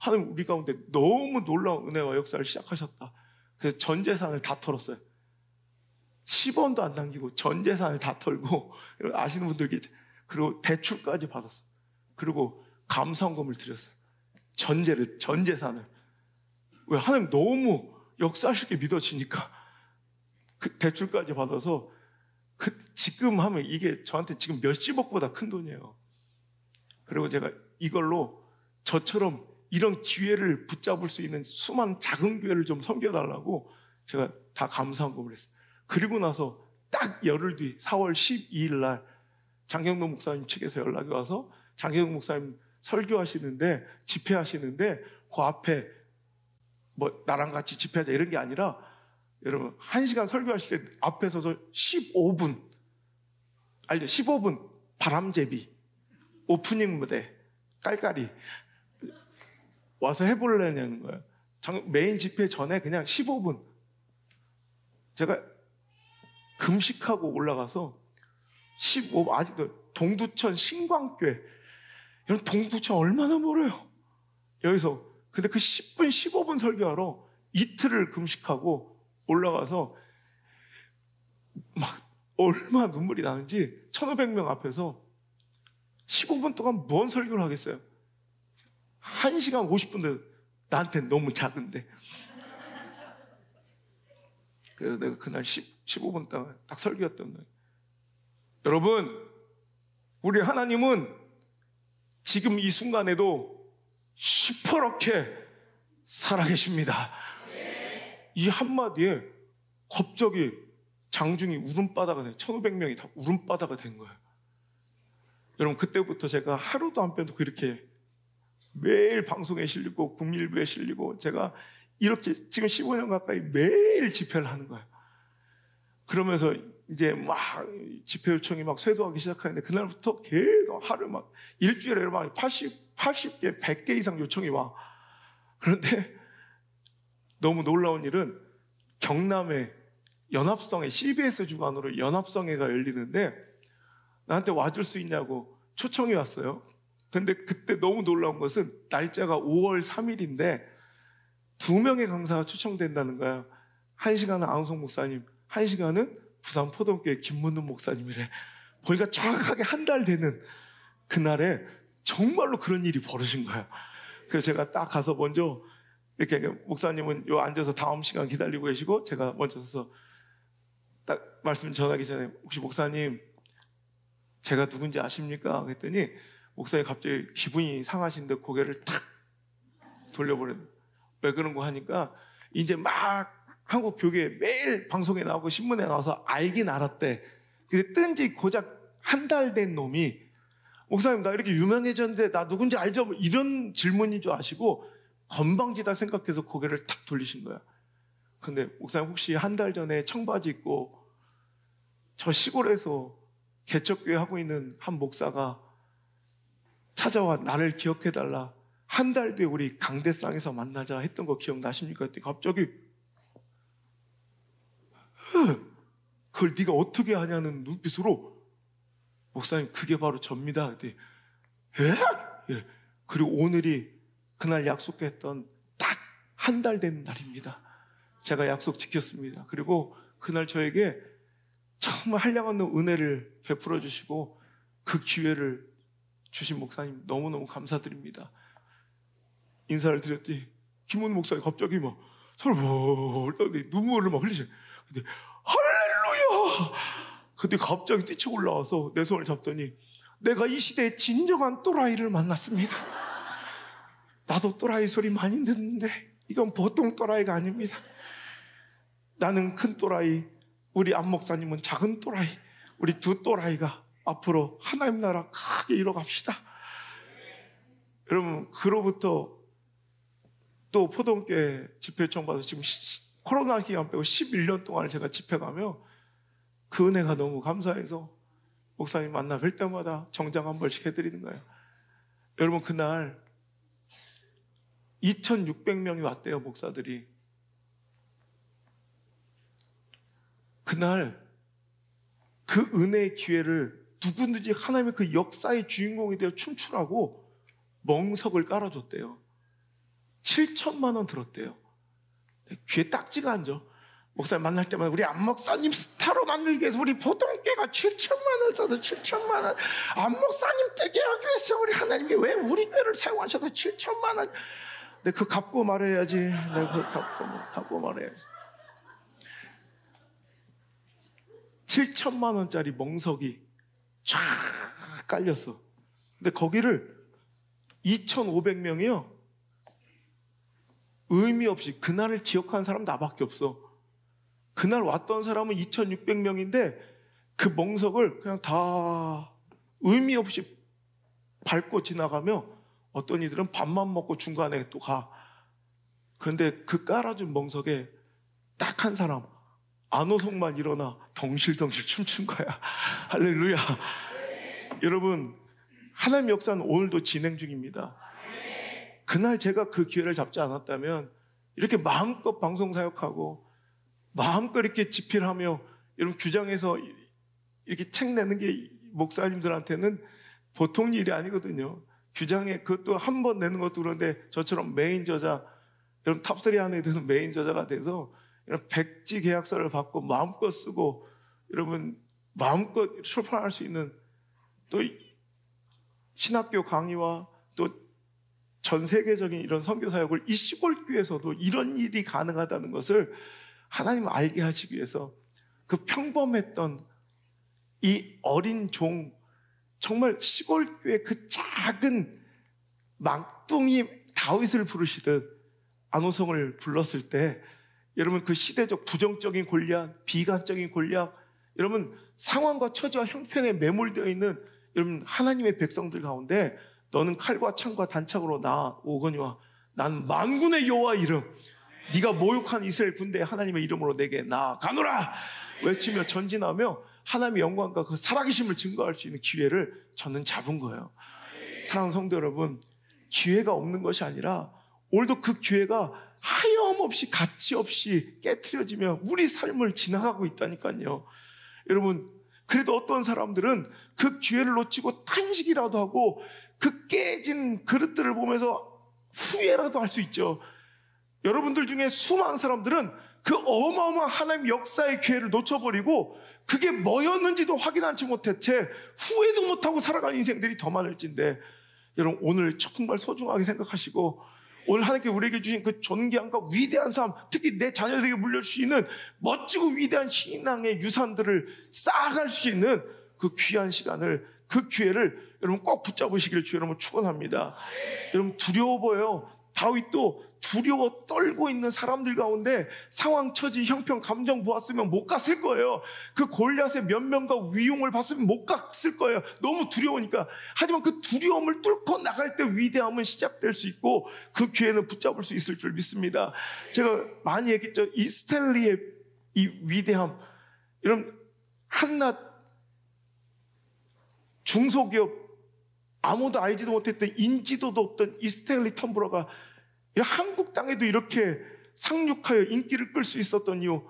하나님 우리 가운데 너무 놀라운 은혜와 역사를 시작하셨다. 그래서 전 재산을 다 털었어요. 10원도 안 남기고 전 재산을 다 털고 아시는 분들 그리고 대출까지 받았어. 그리고 감사원금을 드렸어요. 전 재산을. 왜? 하나님 너무 역사하실 게 믿어지니까 그 대출까지 받아서 지금 하면 이게 저한테 지금 몇십억보다 큰 돈이에요. 그리고 제가 이걸로 저처럼 이런 기회를 붙잡을 수 있는 수많은 작은 교회를 좀 섬겨달라고 제가 다 감사원금을 했어요. 그리고 나서 딱 열흘 뒤 4월 12일 날 장경동 목사님 측에서 연락이 와서 장경동 목사님 설교하시는데 집회하시는데 그 앞에 나랑 같이 집회하자 이런 게 아니라 여러분 1시간 설교하실 때 앞에 서서 15분 알죠? 15분 바람제비 오프닝 무대 깔깔이 와서 해볼래냐는 거예요. 메인 집회 전에 그냥 15분 제가 금식하고 올라가서 15분 아직도 동두천 신광교회 여러분 동두천 얼마나 멀어요. 여기서 근데 그 10분, 15분 설교하러 이틀을 금식하고 올라가서 막 얼마나 눈물이 나는지 1,500명 앞에서 15분 동안 뭔 설교를 하겠어요? 1시간 50분도 나한테는 너무 작은데. 그래서 내가 그날 15분 동안 딱 설교했던 거예요. 여러분, 우리 하나님은 지금 이 순간에도 시퍼렇게 살아계십니다. 이 한마디에 갑자기 장중이 울음바다가 돼. 1,500명이 다 울음바다가 된 거예요. 여러분, 그때부터 제가 하루도 안 빼놓고 이렇게 매일 방송에 실리고 국민일보에 실리고 제가 이렇게 지금 15년 가까이 매일 집회를 하는 거예요. 그러면서 이제 막 집회 요청이 막 쇄도하기 시작하는데 그날부터 계속 하루 막 일주일에 막 80개, 100개 이상 요청이 와. 그런데 너무 놀라운 일은 경남에 연합성회, CBS 주관으로 연합성회가 열리는데 나한테 와줄 수 있냐고 초청이 왔어요. 근데 그때 너무 놀라운 것은 날짜가 5월 3일인데 2명의 강사가 초청된다는 거야. 1시간은 안우성 목사님, 1시간은 부산 포동교회 김문훈 목사님이래. 보니까 정확하게 한 달 되는 그날에 정말로 그런 일이 벌어진 거야. 그래서 제가 딱 가서 먼저 이렇게 목사님은 요 앉아서 다음 시간 기다리고 계시고 제가 먼저 서서 딱 말씀 전하기 전에 혹시 목사님 제가 누군지 아십니까? 그랬더니 목사님 갑자기 기분이 상하신데 고개를 탁 돌려버려요. 왜 그런 거 하니까 이제 막 한국 교회에 매일 방송에 나오고 신문에 나와서 알긴 알았대. 근데 뜬지 고작 한 달 된 놈이 목사님 나 이렇게 유명해졌는데 나 누군지 알죠? 이런 질문인 줄 아시고 건방지다 생각해서 고개를 탁 돌리신 거야. 근데 목사님 혹시 한 달 전에 청바지 입고 저 시골에서 개척교회 하고 있는 한 목사가 찾아와 나를 기억해달라. 한 달 뒤에 우리 강대상에서 만나자 했던 거 기억나십니까? 했더니 갑자기 그걸 네가 어떻게 하냐는 눈빛으로 목사님 그게 바로 접니다. 그랬더니 예? 그리고 오늘이 그날 약속했던 딱 한 달 된 날입니다. 제가 약속 지켰습니다. 그리고 그날 저에게 정말 한량없는 은혜를 베풀어 주시고 그 기회를 주신 목사님 너무너무 감사드립니다. 인사를 드렸더니 김문훈 목사님 갑자기 막 눈물을 막 흘리셔. 근데 할렐루야! 근데 갑자기 뛰쳐 올라와서 내 손을 잡더니 내가 이 시대의 진정한 또라이를 만났습니다. 나도 또라이 소리 많이 듣는데 이건 보통 또라이가 아닙니다. 나는 큰 또라이, 우리 안 목사님은 작은 또라이, 우리 두 또라이가 앞으로 하나님 나라 크게 이뤄갑시다. 여러분, 그로부터 또 포동교회 집회 요청 받아서 지금 코로나 기간 빼고 11년 동안을 제가 집회 가며 그 은혜가 너무 감사해서 목사님 만나 뵐 때마다 정장 한 벌씩 해드리는 거예요. 여러분, 그날 2,600명이 왔대요, 목사들이. 그날 그 은혜의 기회를 누구든지 하나님의 그 역사의 주인공이 되어 춤추라고 멍석을 깔아줬대요. 7천만 원 들었대요. 귀에 딱지가 앉아. 목사님 만날 때마다 우리 안 목사님 스타로 만들기 위해서 우리 보통교회가 7천만 원을 써서 7천만 원, 안 목사님 되게 하기 위해서 우리 하나님이 왜 우리 교회를 사용하셔서 7천만 원. 내가 그거 갚고 말해야지. 내가 그거 갚고 말해야지. 7천만 원짜리 멍석이 쫙 깔렸어. 근데 거기를 2,500명이요. 의미 없이 그날을 기억하는 사람 나밖에 없어. 그날 왔던 사람은 2,600명인데 그 멍석을 그냥 다 의미 없이 밟고 지나가며 어떤 이들은 밥만 먹고 중간에 또 가. 그런데 그 깔아준 멍석에 딱 한 사람, 안호성만 일어나 덩실덩실 춤춘 거야. 할렐루야. 여러분, 하나님의 역사는 오늘도 진행 중입니다. 그날 제가 그 기회를 잡지 않았다면 이렇게 마음껏 방송 사역하고 마음껏 이렇게 집회를 하며 여러분 규장에서 이렇게 책 내는 게 목사님들한테는 보통 일이 아니거든요. 규장에 그것도 한 번 내는 것도 그런데 저처럼 메인 저자, 여러분 탑3 안에 드는 메인 저자가 돼서 이런 백지 계약서를 받고 마음껏 쓰고 여러분 마음껏 출판할 수 있는 또 신학교 강의와 또 전 세계적인 이런 선교 사역을 이 시골교회에서도 이런 일이 가능하다는 것을 하나님 알게 하시기 위해서 그 평범했던 이 어린 종, 정말 시골교회 그 작은 막둥이 다윗을 부르시듯 안호성을 불렀을 때 여러분 그 시대적 부정적인 골리앗, 비관적인 골리앗, 여러분 상황과 처지와 형편에 매몰되어 있는 여러분 하나님의 백성들 가운데 너는 칼과 창과 단창으로 나오거니와 난 만군의 여호와 이름, 네가 모욕한 이스라엘 군대의 하나님의 이름으로 내게 나아가노라 외치며 전진하며 하나님의 영광과 그 살아계심을 증거할 수 있는 기회를 저는 잡은 거예요. 사랑하는 성도 여러분, 기회가 없는 것이 아니라 오늘도 그 기회가 하염없이 가치 없이 깨트려지며 우리 삶을 지나가고 있다니까요. 여러분, 그래도 어떤 사람들은 그 기회를 놓치고 탄식이라도 하고 그 깨진 그릇들을 보면서 후회라도 할 수 있죠. 여러분들 중에 수많은 사람들은 그 어마어마한 하나님 역사의 기회를 놓쳐버리고 그게 뭐였는지도 확인하지 못해 채 후회도 못하고 살아가는 인생들이 더 많을진데, 여러분 오늘 정말 소중하게 생각하시고 오늘 하나님께 우리에게 주신 그 존귀함과 위대한 삶, 특히 내 자녀들에게 물려주시는 멋지고 위대한 신앙의 유산들을 쌓아갈 수 있는 그 귀한 시간을, 그 기회를 여러분 꼭 붙잡으시길 주 여러분 축원합니다. 여러분 두려워 보여요. 다윗도 두려워 떨고 있는 사람들 가운데 상황, 처지, 형편, 감정 보았으면 못 갔을 거예요. 그 골리앗의 면면과 위용을 봤으면 못 갔을 거예요. 너무 두려우니까. 하지만 그 두려움을 뚫고 나갈 때 위대함은 시작될 수 있고 그 기회는 붙잡을 수 있을 줄 믿습니다. 제가 많이 얘기했죠. 이 스탠리의 이 위대함, 여러분 한낱 중소기업 아무도 알지도 못했던 인지도도 없던 이 스탠리 텀블러가 한국 땅에도 이렇게 상륙하여 인기를 끌 수 있었던 이유,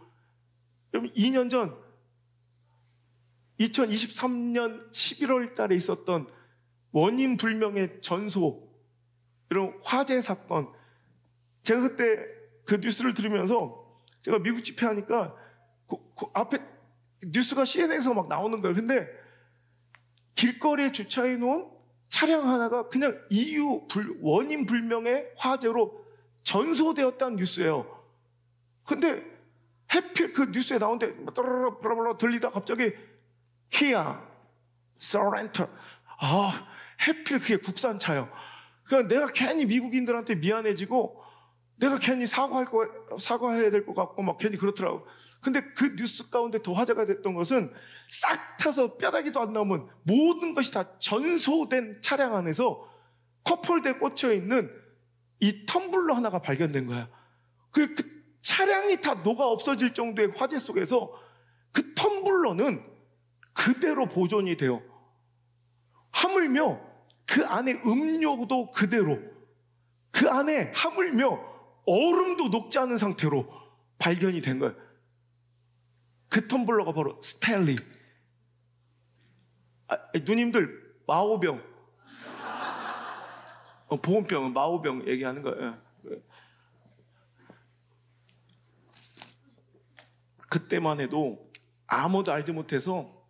여러분 2년 전 2023년 11월 달에 있었던 원인 불명의 전소, 이런 화재 사건, 제가 그때 그 뉴스를 들으면서 제가 미국 집회하니까 그 앞에 뉴스가 CNN에서 막 나오는 거예요. 근데 길거리에 주차해 놓은 차량 하나가 그냥 원인 불명의 화재로 전소되었다는 뉴스예요. 근데 해필 그 뉴스에 나오는데 브라블라 들리다 갑자기 키아, 소렌토, 해필 그게 국산차예요. 그러니까 내가 괜히 미국인들한테 미안해지고 내가 괜히 사과해야 될 것 같고 막 괜히 그렇더라고. 근데 그 뉴스 가운데 더 화제가 됐던 것은 싹 타서 뼈다귀도 안 남은 모든 것이 다 전소된 차량 안에서 컵홀더에 꽂혀 있는 이 텀블러 하나가 발견된 거야. 그 차량이 다 녹아 없어질 정도의 화재 속에서 그 텀블러는 그대로 보존이 돼요. 하물며 그 안에 음료도 그대로, 그 안에 하물며 얼음도 녹지 않은 상태로 발견이 된 거예요. 그 텀블러가 바로 스탠리. 누님들 마오병, 보온병은 마오병 얘기하는 거예요. 그때만 해도 아무도 알지 못해서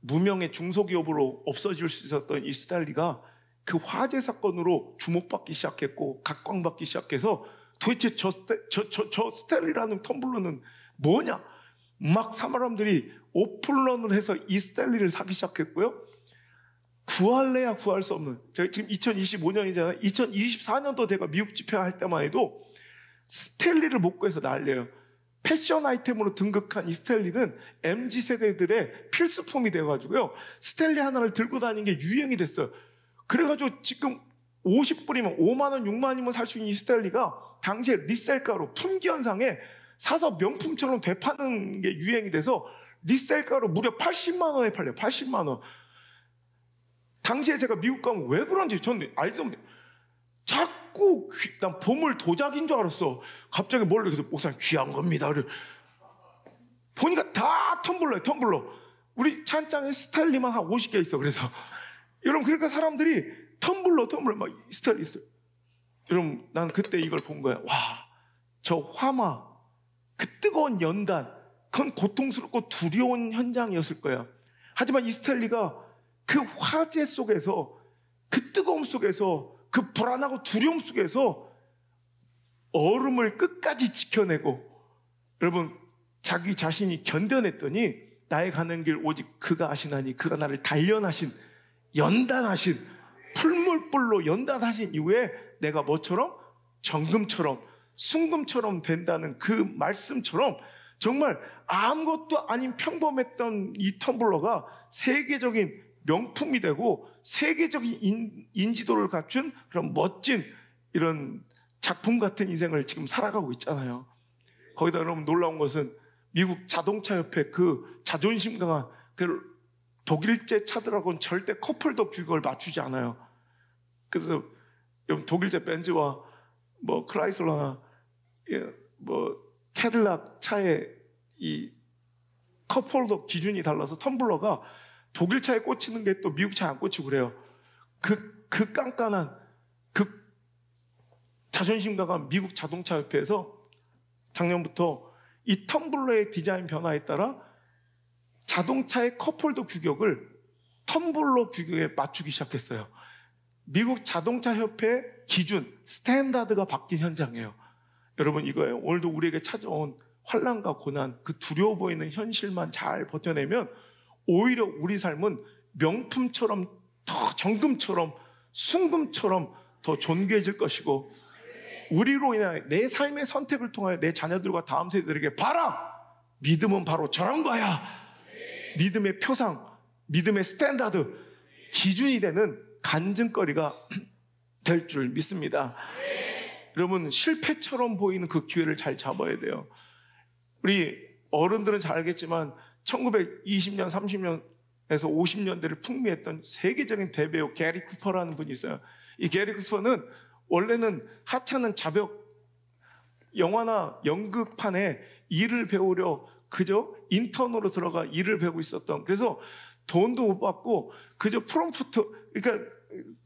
무명의 중소기업으로 없어질 수 있었던 이 스탠리가 그 화재 사건으로 주목받기 시작했고 각광받기 시작해서 도대체 저 스탠리라는 텀블러는 뭐냐? 막 사람들이 오픈런을 해서 이 스탠리를 사기 시작했고요. 구할래야 구할 수 없는, 제가 지금 2025년이잖아요. 2024년도 제가 미국 집회할 때만 해도 스탠리를 못 구해서 난리예요. 패션 아이템으로 등극한 이 스탠리는 MZ세대들의 필수품이 돼가지고요. 스탠리 하나를 들고 다니는 게 유행이 됐어요. 그래가지고 지금 50불이면 5만원, 6만원이면 살 수 있는 이 스탠리가 당시에 리셀가로 품귀현상에 사서 명품처럼 되파는 게 유행이 돼서 리셀가로 무려 80만원에 팔려요. 80만원. 당시에 제가 미국 가면 왜 그런지 저는 알지도 못해요. 자꾸 난 보물 도자기인 줄 알았어. 갑자기 뭘 그래서 목사님 귀한 겁니다. 보니까 다 텀블러예요. 텀블러. 우리 찬장에 스탠리만 한 50개 있어. 그래서 여러분, 그러니까 사람들이 텀블러 막 스타일이 있어요. 여러분, 난 그때 이걸 본 거야. 와, 저 화마, 그 뜨거운 연단, 그건 고통스럽고 두려운 현장이었을 거야. 하지만 이 스탠리가 그 화재 속에서, 그 뜨거움 속에서, 그 불안하고 두려움 속에서 얼음을 끝까지 지켜내고, 여러분, 자기 자신이 견뎌냈더니 나의 가는 길 오직 그가 아시나니, 그가 나를 단련하신, 연단하신, 풀물불로 연단하신 이후에 내가 뭐처럼? 정금처럼, 순금처럼 된다는 그 말씀처럼 정말 아무것도 아닌 평범했던 이 텀블러가 세계적인 명품이 되고 세계적인 인지도를 갖춘 그런 멋진 이런 작품 같은 인생을 지금 살아가고 있잖아요. 거기다 여러분 놀라운 것은 미국 자동차협회 그 자존심 강한 그 독일제 차들하고는 절대 커플도 규격을 맞추지 않아요. 그래서 독일제 벤츠와 뭐 크라이슬러나 뭐 캐딜락 차의 이 컵홀더 기준이 달라서 텀블러가 독일 차에 꽂히는 게 또 미국 차에 안 꽂히고 그래요. 그 깐깐한 그 자존심 강한 미국 자동차 협회에서 작년부터 이 텀블러의 디자인 변화에 따라 자동차의 컵홀더 규격을 텀블러 규격에 맞추기 시작했어요. 미국 자동차 협회 기준 스탠다드가 바뀐 현장이에요. 여러분, 이거예요. 오늘도 우리에게 찾아온 환난과 고난, 그 두려워 보이는 현실만 잘 버텨내면 오히려 우리 삶은 명품처럼, 더 정금처럼, 순금처럼 더 존귀해질 것이고, 우리로 인하여 내 삶의 선택을 통하여 내 자녀들과 다음 세대들에게 봐라! 믿음은 바로 저런 거야! 믿음의 표상, 믿음의 스탠다드, 기준이 되는 간증거리가 될 줄 믿습니다. 여러분, 실패처럼 보이는 그 기회를 잘 잡아야 돼요. 우리 어른들은 잘 알겠지만 1920년, 30년에서 50년대를 풍미했던 세계적인 대배우 게리 쿠퍼라는 분이 있어요. 이 게리 쿠퍼는 원래는 하찮은 자벽 영화나 연극판에 일을 배우려 그저 인턴으로 들어가 일을 배우고 있었던, 그래서 돈도 못 받고 그저 프롬프트, 그러니까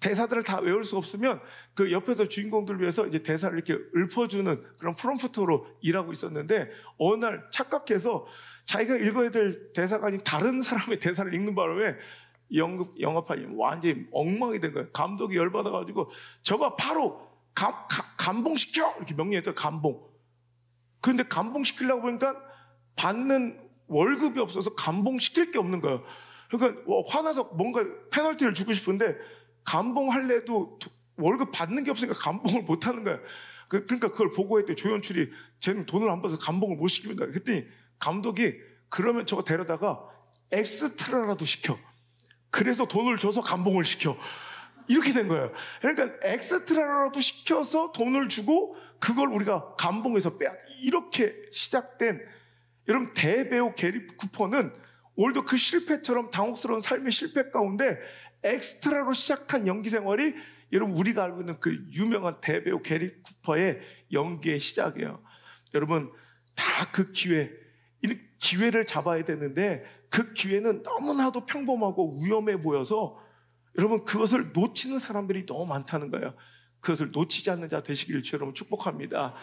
대사들을 다 외울 수 없으면 그 옆에서 주인공들 위해서 이제 대사를 이렇게 읊어주는 그런 프롬프터로 일하고 있었는데, 어느 날 착각해서 자기가 읽어야 될 대사가 아닌 다른 사람의 대사를 읽는 바람에 영화판이 완전히 엉망이 된 거예요. 감독이 열받아가지고 저거 바로 감봉시켜! 이렇게 명령했더니 감봉. 그런데 감봉시키려고 보니까 받는 월급이 없어서 감봉시킬 게 없는 거예요. 그러니까 화나서 뭔가 페널티를 주고 싶은데 감봉할래도 월급 받는 게 없으니까 감봉을 못 하는 거야. 그러니까 그걸 보고했더니 조연출이 쟤는 돈을 안 받아서 감봉을 못 시킵니다. 그랬더니 감독이 그러면 저거 데려다가 엑스트라라도 시켜. 그래서 돈을 줘서 감봉을 시켜. 이렇게 된 거예요. 그러니까 엑스트라라도 시켜서 돈을 주고 그걸 우리가 감봉해서 빼야. 이렇게 시작된, 여러분, 대배우 게리 쿠퍼는 오늘도 그 실패처럼 당혹스러운 삶의 실패 가운데 엑스트라로 시작한 연기 생활이 여러분 우리가 알고 있는 그 유명한 대배우 게리 쿠퍼의 연기의 시작이에요. 여러분, 다 그 기회를 잡아야 되는데 그 기회는 너무나도 평범하고 위험해 보여서 여러분 그것을 놓치는 사람들이 너무 많다는 거예요. 그것을 놓치지 않는 자 되시기를 주 여러분 축복합니다.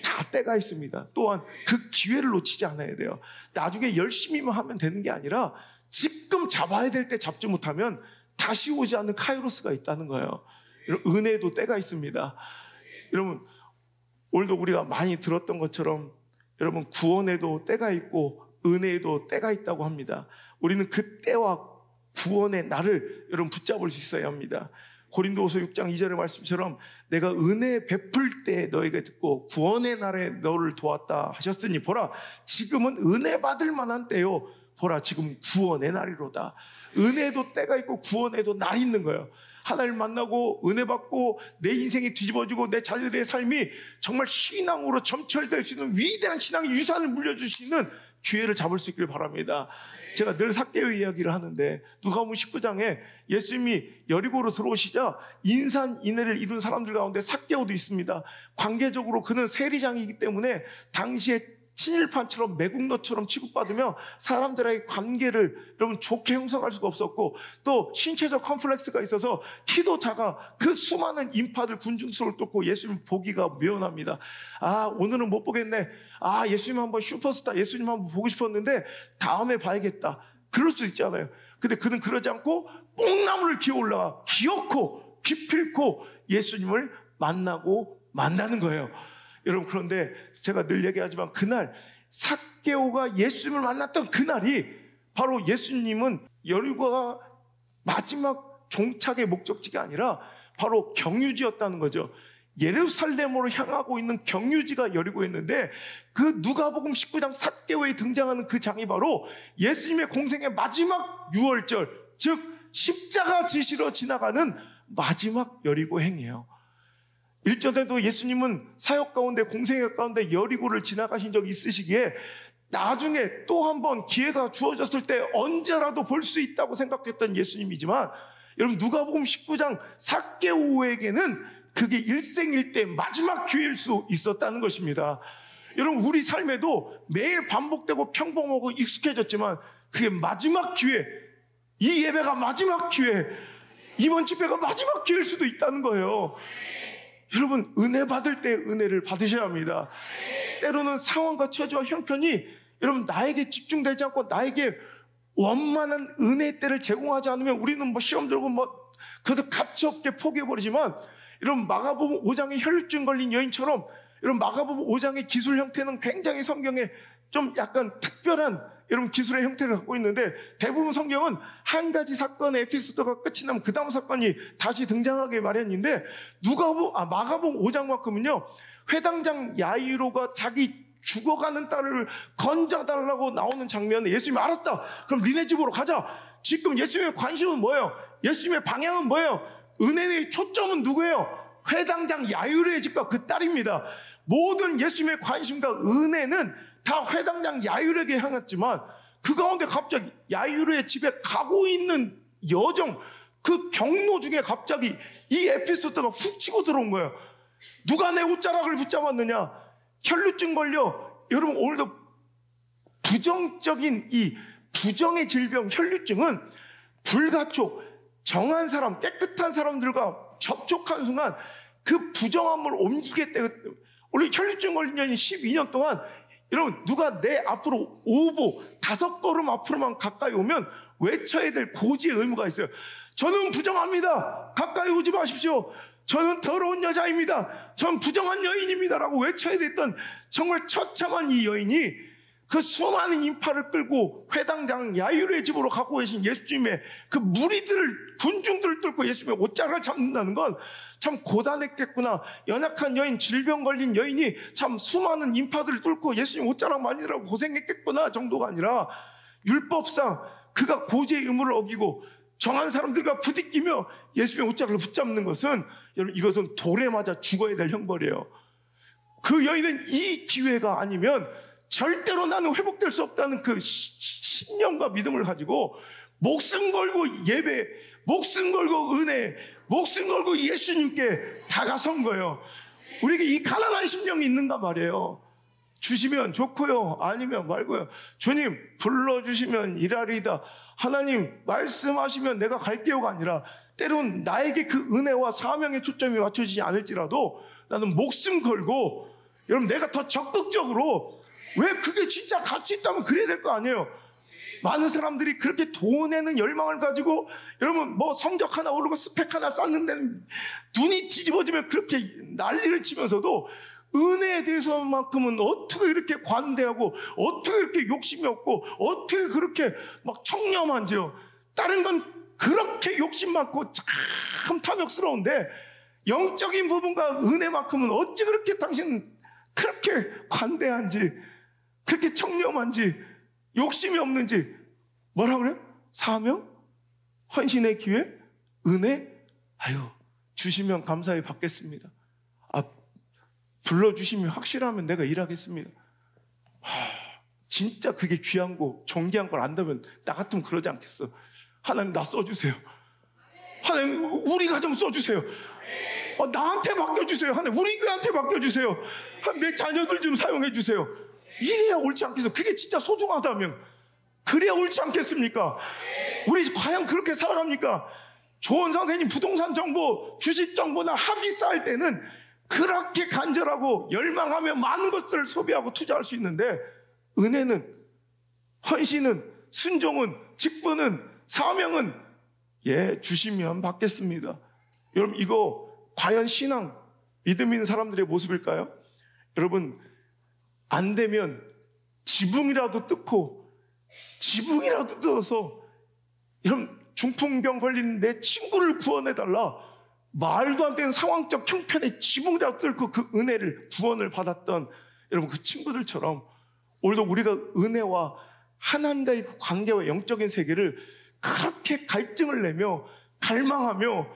다 때가 있습니다. 또한 그 기회를 놓치지 않아야 돼요. 나중에 열심히만 하면 되는 게 아니라 지금 잡아야 될 때 잡지 못하면 다시 오지 않는 카이로스가 있다는 거예요. 여러분, 은혜에도 때가 있습니다. 여러분, 오늘도 우리가 많이 들었던 것처럼 여러분 구원에도 때가 있고 은혜에도 때가 있다고 합니다. 우리는 그 때와 구원의 날을 여러분 붙잡을 수 있어야 합니다. 고린도후서 6장 2절의 말씀처럼 내가 은혜 베풀 때 너에게 듣고 구원의 날에 너를 도왔다 하셨으니 보라 지금은 은혜 받을 만한 때요, 보라 지금 구원의 날이로다. 은혜도 때가 있고 구원에도 날이 있는 거예요. 하나님을 만나고 은혜 받고 내 인생이 뒤집어지고 내 자녀들의 삶이 정말 신앙으로 점철될 수 있는 위대한 신앙의 유산을 물려주시는 기회를 잡을 수 있길 바랍니다. 제가 늘 삭개오 이야기를 하는데 누가복음 19장에 예수님이 여리고로 들어오시자 인산인해를 이룬 사람들 가운데 삭개오도 있습니다. 관계적으로 그는 세리장이기 때문에 당시에 친일파처럼 매국노처럼 취급받으며 사람들의 관계를 여러분 좋게 형성할 수가 없었고, 또 신체적 컴플렉스가 있어서 키도 작아 그 수많은 인파들 군중수를 뚫고 예수님 보기가 묘연합니다. 아, 오늘은 못 보겠네. 아, 예수님 한번 슈퍼스타 예수님 한번 보고 싶었는데 다음에 봐야겠다. 그럴 수 있잖아요. 근데 그는 그러지 않고 뽕나무를 기어 올라가 기어코 기필코 예수님을 만나는 거예요. 여러분, 그런데 제가 늘 얘기하지만 그날 삭개오가 예수님을 만났던 그날이 바로 예수님은 여리고가 마지막 종착의 목적지가 아니라 바로 경유지였다는 거죠. 예루살렘으로 향하고 있는 경유지가 여리고였는데, 그 누가복음 19장 삭개오에 등장하는 그 장이 바로 예수님의 공생의 마지막 유월절, 즉 십자가 지시러 지나가는 마지막 여리고 행이에요. 일전에도 예수님은 사역 가운데, 공생애 가운데 여리고를 지나가신 적이 있으시기에 나중에 또 한 번 기회가 주어졌을 때 언제라도 볼 수 있다고 생각했던 예수님이지만, 여러분 누가복음 19장 삭개오에게는 그게 일생일대 마지막 기회일 수 있었다는 것입니다. 여러분, 우리 삶에도 매일 반복되고 평범하고 익숙해졌지만 그게 마지막 기회, 이 예배가 마지막 기회, 이번 집회가 마지막 기회일 수도 있다는 거예요. 여러분, 은혜 받을 때 은혜를 받으셔야 합니다. 때로는 상황과 처지와 형편이 여러분 나에게 집중되지 않고 나에게 원만한 은혜의 때를 제공하지 않으면 우리는 뭐 시험 들고 뭐 그래서 가치없게 포기해버리지만, 여러분 마가복음 5장의 혈루증 걸린 여인처럼, 여러분 마가복음 5장의 기술 형태는 굉장히 성경에 좀 약간 특별한 여러분 기술의 형태를 갖고 있는데, 대부분 성경은 한 가지 사건의 에피소드가 끝이 나면 그 다음 사건이 다시 등장하기 마련인데, 마가복음 5장만큼은요 회당장 야이로가 자기 죽어가는 딸을 건져달라고 나오는 장면에 예수님이 알았다, 그럼 니네 집으로 가자. 지금 예수님의 관심은 뭐예요? 예수님의 방향은 뭐예요? 은혜의 초점은 누구예요? 회당장 야이로의 집과 그 딸입니다. 모든 예수님의 관심과 은혜는 다 회당장 야이로에게 향했지만, 그 가운데 갑자기 야이로의 집에 가고 있는 여정, 그 경로 중에 갑자기 이 에피소드가 훅 치고 들어온 거예요. 누가 내 옷자락을 붙잡았느냐? 혈루증 걸려, 여러분 오늘도 부정적인 이 부정의 질병 혈루증은 불가촉, 정한 사람, 깨끗한 사람들과 접촉한 순간 그 부정함을 옮기겠다. 원래 혈루증 걸린 년이 12년 동안, 여러분 누가 내 앞으로 5걸음 앞으로만 가까이 오면 외쳐야 될 고지의 의무가 있어요. 저는 부정합니다. 가까이 오지 마십시오. 저는 더러운 여자입니다. 전 부정한 여인입니다. 라고 외쳐야 됐던 정말 처참한 이 여인이 그 수많은 인파를 끌고 회당장 야이로의 집으로 갖고 계신 예수님의 그 무리들을, 군중들을 뚫고 예수님의 옷자락을 잡는다는 건 참 고단했겠구나. 연약한 여인, 질병 걸린 여인이 참 수많은 인파들을 뚫고 예수님 옷자락 만지느라고 고생했겠구나 정도가 아니라, 율법상 그가 고지의 의무를 어기고 정한 사람들과 부딪히며 예수님의 옷자락을 붙잡는 것은, 여러분 이것은 돌에 맞아 죽어야 될 형벌이에요. 그 여인은 이 기회가 아니면 절대로 나는 회복될 수 없다는 그 신념과 믿음을 가지고 목숨 걸고 예배, 목숨 걸고 은혜, 목숨 걸고 예수님께 다가선 거예요. 우리에게 이 가난한 심령이 있는가 말이에요. 주시면 좋고요, 아니면 말고요. 주님 불러주시면 일하리이다. 하나님 말씀하시면 내가 갈게요가 아니라, 때론 나에게 그 은혜와 사명의 초점이 맞춰지지 않을지라도 나는 목숨 걸고, 여러분 내가 더 적극적으로, 왜 그게 진짜 가치 있다면 그래야 될 거 아니에요. 많은 사람들이 그렇게 돈에는 열망을 가지고, 여러분 뭐 성적 하나 오르고 스펙 하나 쌓는데 눈이 뒤집어지면 그렇게 난리를 치면서도 은혜에 대해서만큼은 어떻게 이렇게 관대하고, 어떻게 이렇게 욕심이 없고, 어떻게 그렇게 막 청렴한지요. 다른 건 그렇게 욕심 많고 참 탐욕스러운데, 영적인 부분과 은혜만큼은 어찌 그렇게 당신 그렇게 관대한지, 그렇게 청렴한지, 욕심이 없는지. 뭐라 그래요? 사명? 헌신의 기회? 은혜? 아유, 주시면 감사히 받겠습니다. 아, 불러주시면 확실하면 내가 일하겠습니다. 진짜 그게 귀한 거, 존귀한 걸 안다면 나 같으면 그러지 않겠어. 하나님 나 써주세요. 하나님 우리 가정 써주세요. 나한테 맡겨주세요. 하나님 우리 교회한테 맡겨주세요. 내 자녀들 좀 사용해 주세요. 이래야 옳지 않겠어. 그게 진짜 소중하다면 그래야 옳지 않겠습니까? 우리 과연 그렇게 살아갑니까? 조원 선생님 부동산 정보, 주식 정보나 학위 쌓을 때는 그렇게 간절하고 열망하며 많은 것들을 소비하고 투자할 수 있는데, 은혜는, 헌신은, 순종은, 직분은, 사명은 주시면 받겠습니다. 여러분, 이거 과연 신앙, 믿음 있는 사람들의 모습일까요? 여러분, 안 되면 지붕이라도 뜯고 지붕이라도 뜯어서, 여러분, 중풍병 걸린 내 친구를 구원해달라, 말도 안 되는 상황적 형편에 지붕이라도 뚫고 그 은혜를, 구원을 받았던 여러분 그 친구들처럼 오늘도 우리가 은혜와 하나님과의 그 관계와 영적인 세계를 그렇게 갈증을 내며 갈망하며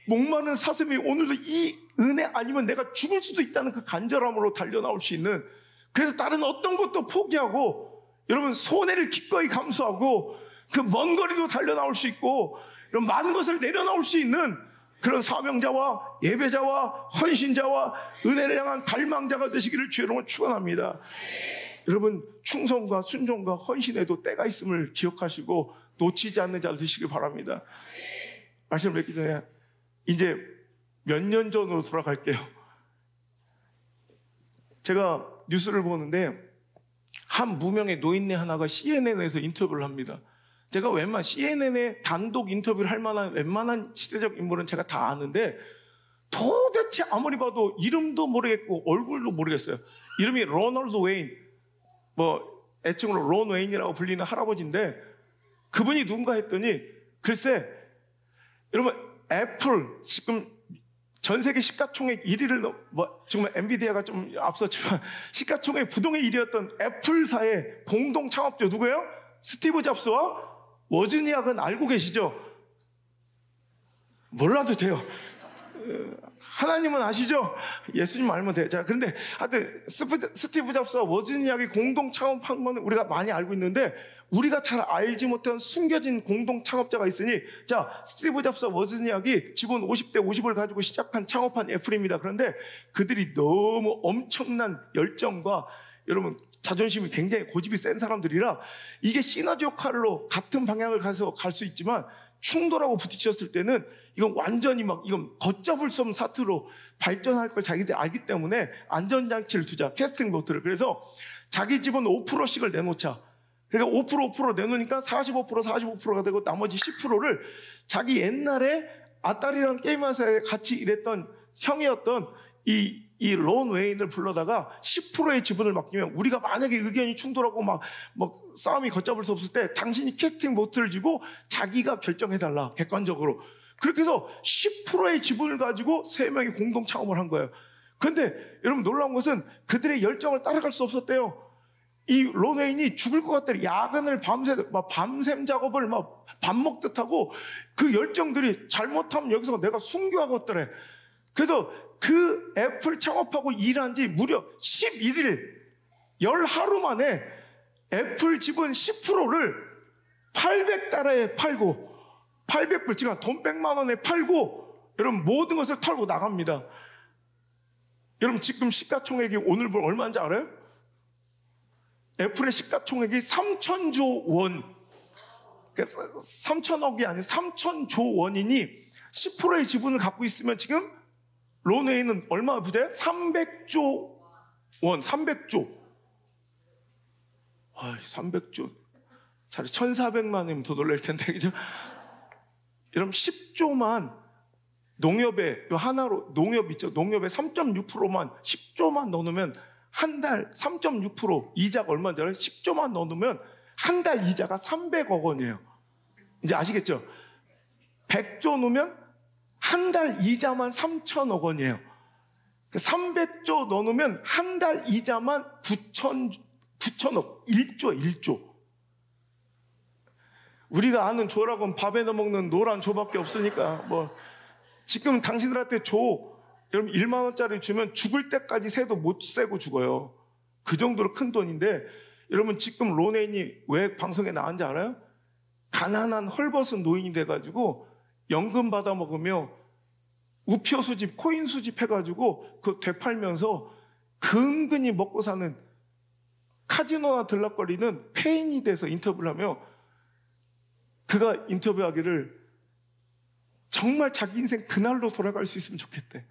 목마른 사슴이 오늘도 이 은혜 아니면 내가 죽을 수도 있다는 그 간절함으로 달려나올 수 있는, 그래서 다른 어떤 것도 포기하고 여러분 손해를 기꺼이 감수하고 그 먼 거리도 달려나올 수 있고 이런 많은 것을 내려놓을 수 있는 그런 사명자와 예배자와 헌신자와 은혜를 향한 갈망자가 되시기를 주의 이름으로 축원합니다. 여러분, 충성과 순종과 헌신에도 때가 있음을 기억하시고 놓치지 않는 자 되시길 바랍니다. 말씀을 뵙기 전에 이제 몇 년 전으로 돌아갈게요. 제가 뉴스를 보는데 한 무명의 노인네 하나가 CNN에서 인터뷰를 합니다. 제가 웬만한 CNN에 단독 인터뷰를 할 만한 웬만한 시대적 인물은 제가 다 아는데 도대체 아무리 봐도 이름도 모르겠고 얼굴도 모르겠어요. 이름이 로널드 웨인, 애칭으로 론 웨인이라고 불리는 할아버지인데, 그분이 누군가 했더니 글쎄 여러분, 애플 지금 전 세계 시가총액 1위를 지금 엔비디아가 좀 앞섰지만 시가총액 부동의 1위였던 애플사의 공동 창업주 누구예요? 스티브 잡스와 워즈니악은 알고 계시죠? 몰라도 돼요. 하나님은 아시죠? 예수님 알면 돼요. 자, 그런데 하여튼 스티브 잡스와 워즈니악이 공동 창업한 거는 우리가 많이 알고 있는데, 우리가 잘 알지 못한 숨겨진 공동 창업자가 있으니, 자, 스티브 잡스와 워즈니악이 지분 50대 50을 가지고 시작한 창업한 애플입니다. 그런데 그들이 너무 엄청난 열정과 여러분 자존심이 굉장히 고집이 센 사람들이라 이게 시너지 역할로 같은 방향을 가서 갈 수 있지만 충돌하고 부딪혔을 때는 이건 완전히 이건 걷잡을 수 없는 사태로 발전할 걸 자기들이 알기 때문에 안전장치를 두자, 캐스팅 보트를. 그래서 자기 집은 5%씩을 내놓자. 그러니까 5% 내놓으니까 45%가 되고 나머지 10%를 자기 옛날에 아따리라는 게임 회사에 같이 일했던 형이었던 이 론 웨인을 불러다가 10%의 지분을 맡기면, 우리가 만약에 의견이 충돌하고 막 싸움이 걷잡을 수 없을 때 당신이 캐스팅 보트를 쥐고 자기가 결정해달라, 객관적으로. 그렇게 해서 10%의 지분을 가지고 3명이 공동 창업을 한 거예요. 그런데 여러분 놀라운 것은 그들의 열정을 따라갈 수 없었대요. 이 론 웨인이 죽을 것 같더래. 야근을 밤샘 작업을 밥 먹듯 하고, 그 열정들이 잘못하면 여기서 내가 순교하겠더래. 그래서 그 애플 창업하고 일한 지 무려 11일, 10하루 만에 애플 지분 10%를 800달러에 팔고, 800불, 지금 돈 100만 원에 팔고, 여러분 모든 것을 털고 나갑니다. 여러분 지금 시가총액이 오늘 얼마인지 알아요? 애플의 시가총액이 3천조 원, 3천억이 아니라 3천조 원이니 10%의 지분을 갖고 있으면 지금 론 웨인은 얼마 부자예요? 300조 원, 300조. 300조. 차라리 1,400만 원이면 더 놀랄 텐데, 그죠? 여러분 10조만 농협에, 하나로 농협 있죠? 농협에 3.6%만 10조만 넣어놓으면 한 달 3.6% 이자가 얼마인지 알아요? 10조만 넣어놓으면 한 달 이자가 300억 원이에요. 이제 아시겠죠? 100조 넣으면 한 달 이자만 3천억 원이에요. 300조 넣어놓으면 한 달 이자만 9천억, 1조. 우리가 아는 조라고는 밥에 넣어 먹는 노란 조밖에 없으니까, 지금 당신들한테 여러분 1만 원짜리 주면 죽을 때까지 세도 못 세고 죽어요. 그 정도로 큰 돈인데, 여러분 지금 론 웨인이 왜 방송에 나왔는지 알아요? 가난한 헐벗은 노인이 돼가지고 연금 받아 먹으며 우표 수집, 코인 수집해가지고 그거 되팔면서 근근히 먹고 사는 카지노나 들락거리는 폐인이 돼서 인터뷰를 하며 그가 인터뷰하기를 정말 자기 인생 그날로 돌아갈 수 있으면 좋겠대.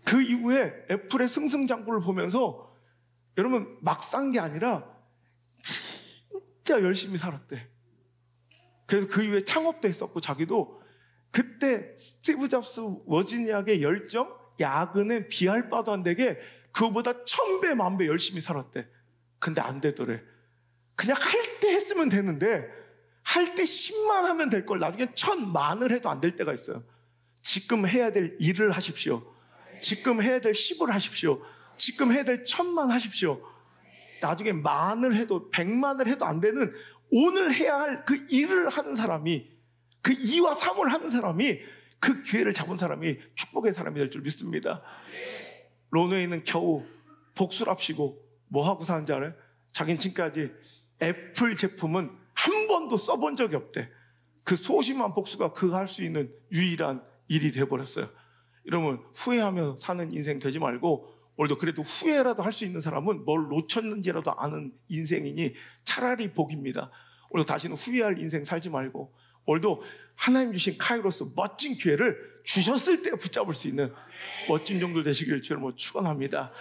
그 이후에 애플의 승승장구를 보면서 여러분 막 산 게 아니라 진짜 열심히 살았대. 그래서 그 이후에 창업도 했었고 자기도 그때 스티브 잡스 워지니악의 열정, 야근에 비할 바도 안 되게 그거보다 1000배, 1000배 열심히 살았대. 근데 안 되더래. 그냥 할 때 했으면 되는데 할 때 10만 하면 될 걸 나중에 1000만을 해도 안 될 때가 있어요. 지금 해야 될 일을 하십시오. 지금 해야 될 10을 하십시오. 지금 해야 될 1000만 하십시오. 나중에 만을 해도 100만을 해도 안 되는 오늘 해야 할 그 일을 하는 사람이, 그 2와 3을 하는 사람이, 그 기회를 잡은 사람이 축복의 사람이 될 줄 믿습니다. 론웨이는 겨우 복수랍시고 뭐 하고 사는지 알아요? 자긴 지금까지 애플 제품은 한 번도 써본 적이 없대. 그 소심한 복수가 그가 할 수 있는 유일한 일이 되어버렸어요. 여러분 후회하며 사는 인생 되지 말고 오늘도 그래도 후회라도 할 수 있는 사람은 뭘 놓쳤는지라도 아는 인생이니 차라리 복입니다. 오늘도 다시는 후회할 인생 살지 말고 오늘도 하나님 주신 카이로스 멋진 기회를 주셨을 때 붙잡을 수 있는 멋진 종들 되시길 주님으로 축원합니다.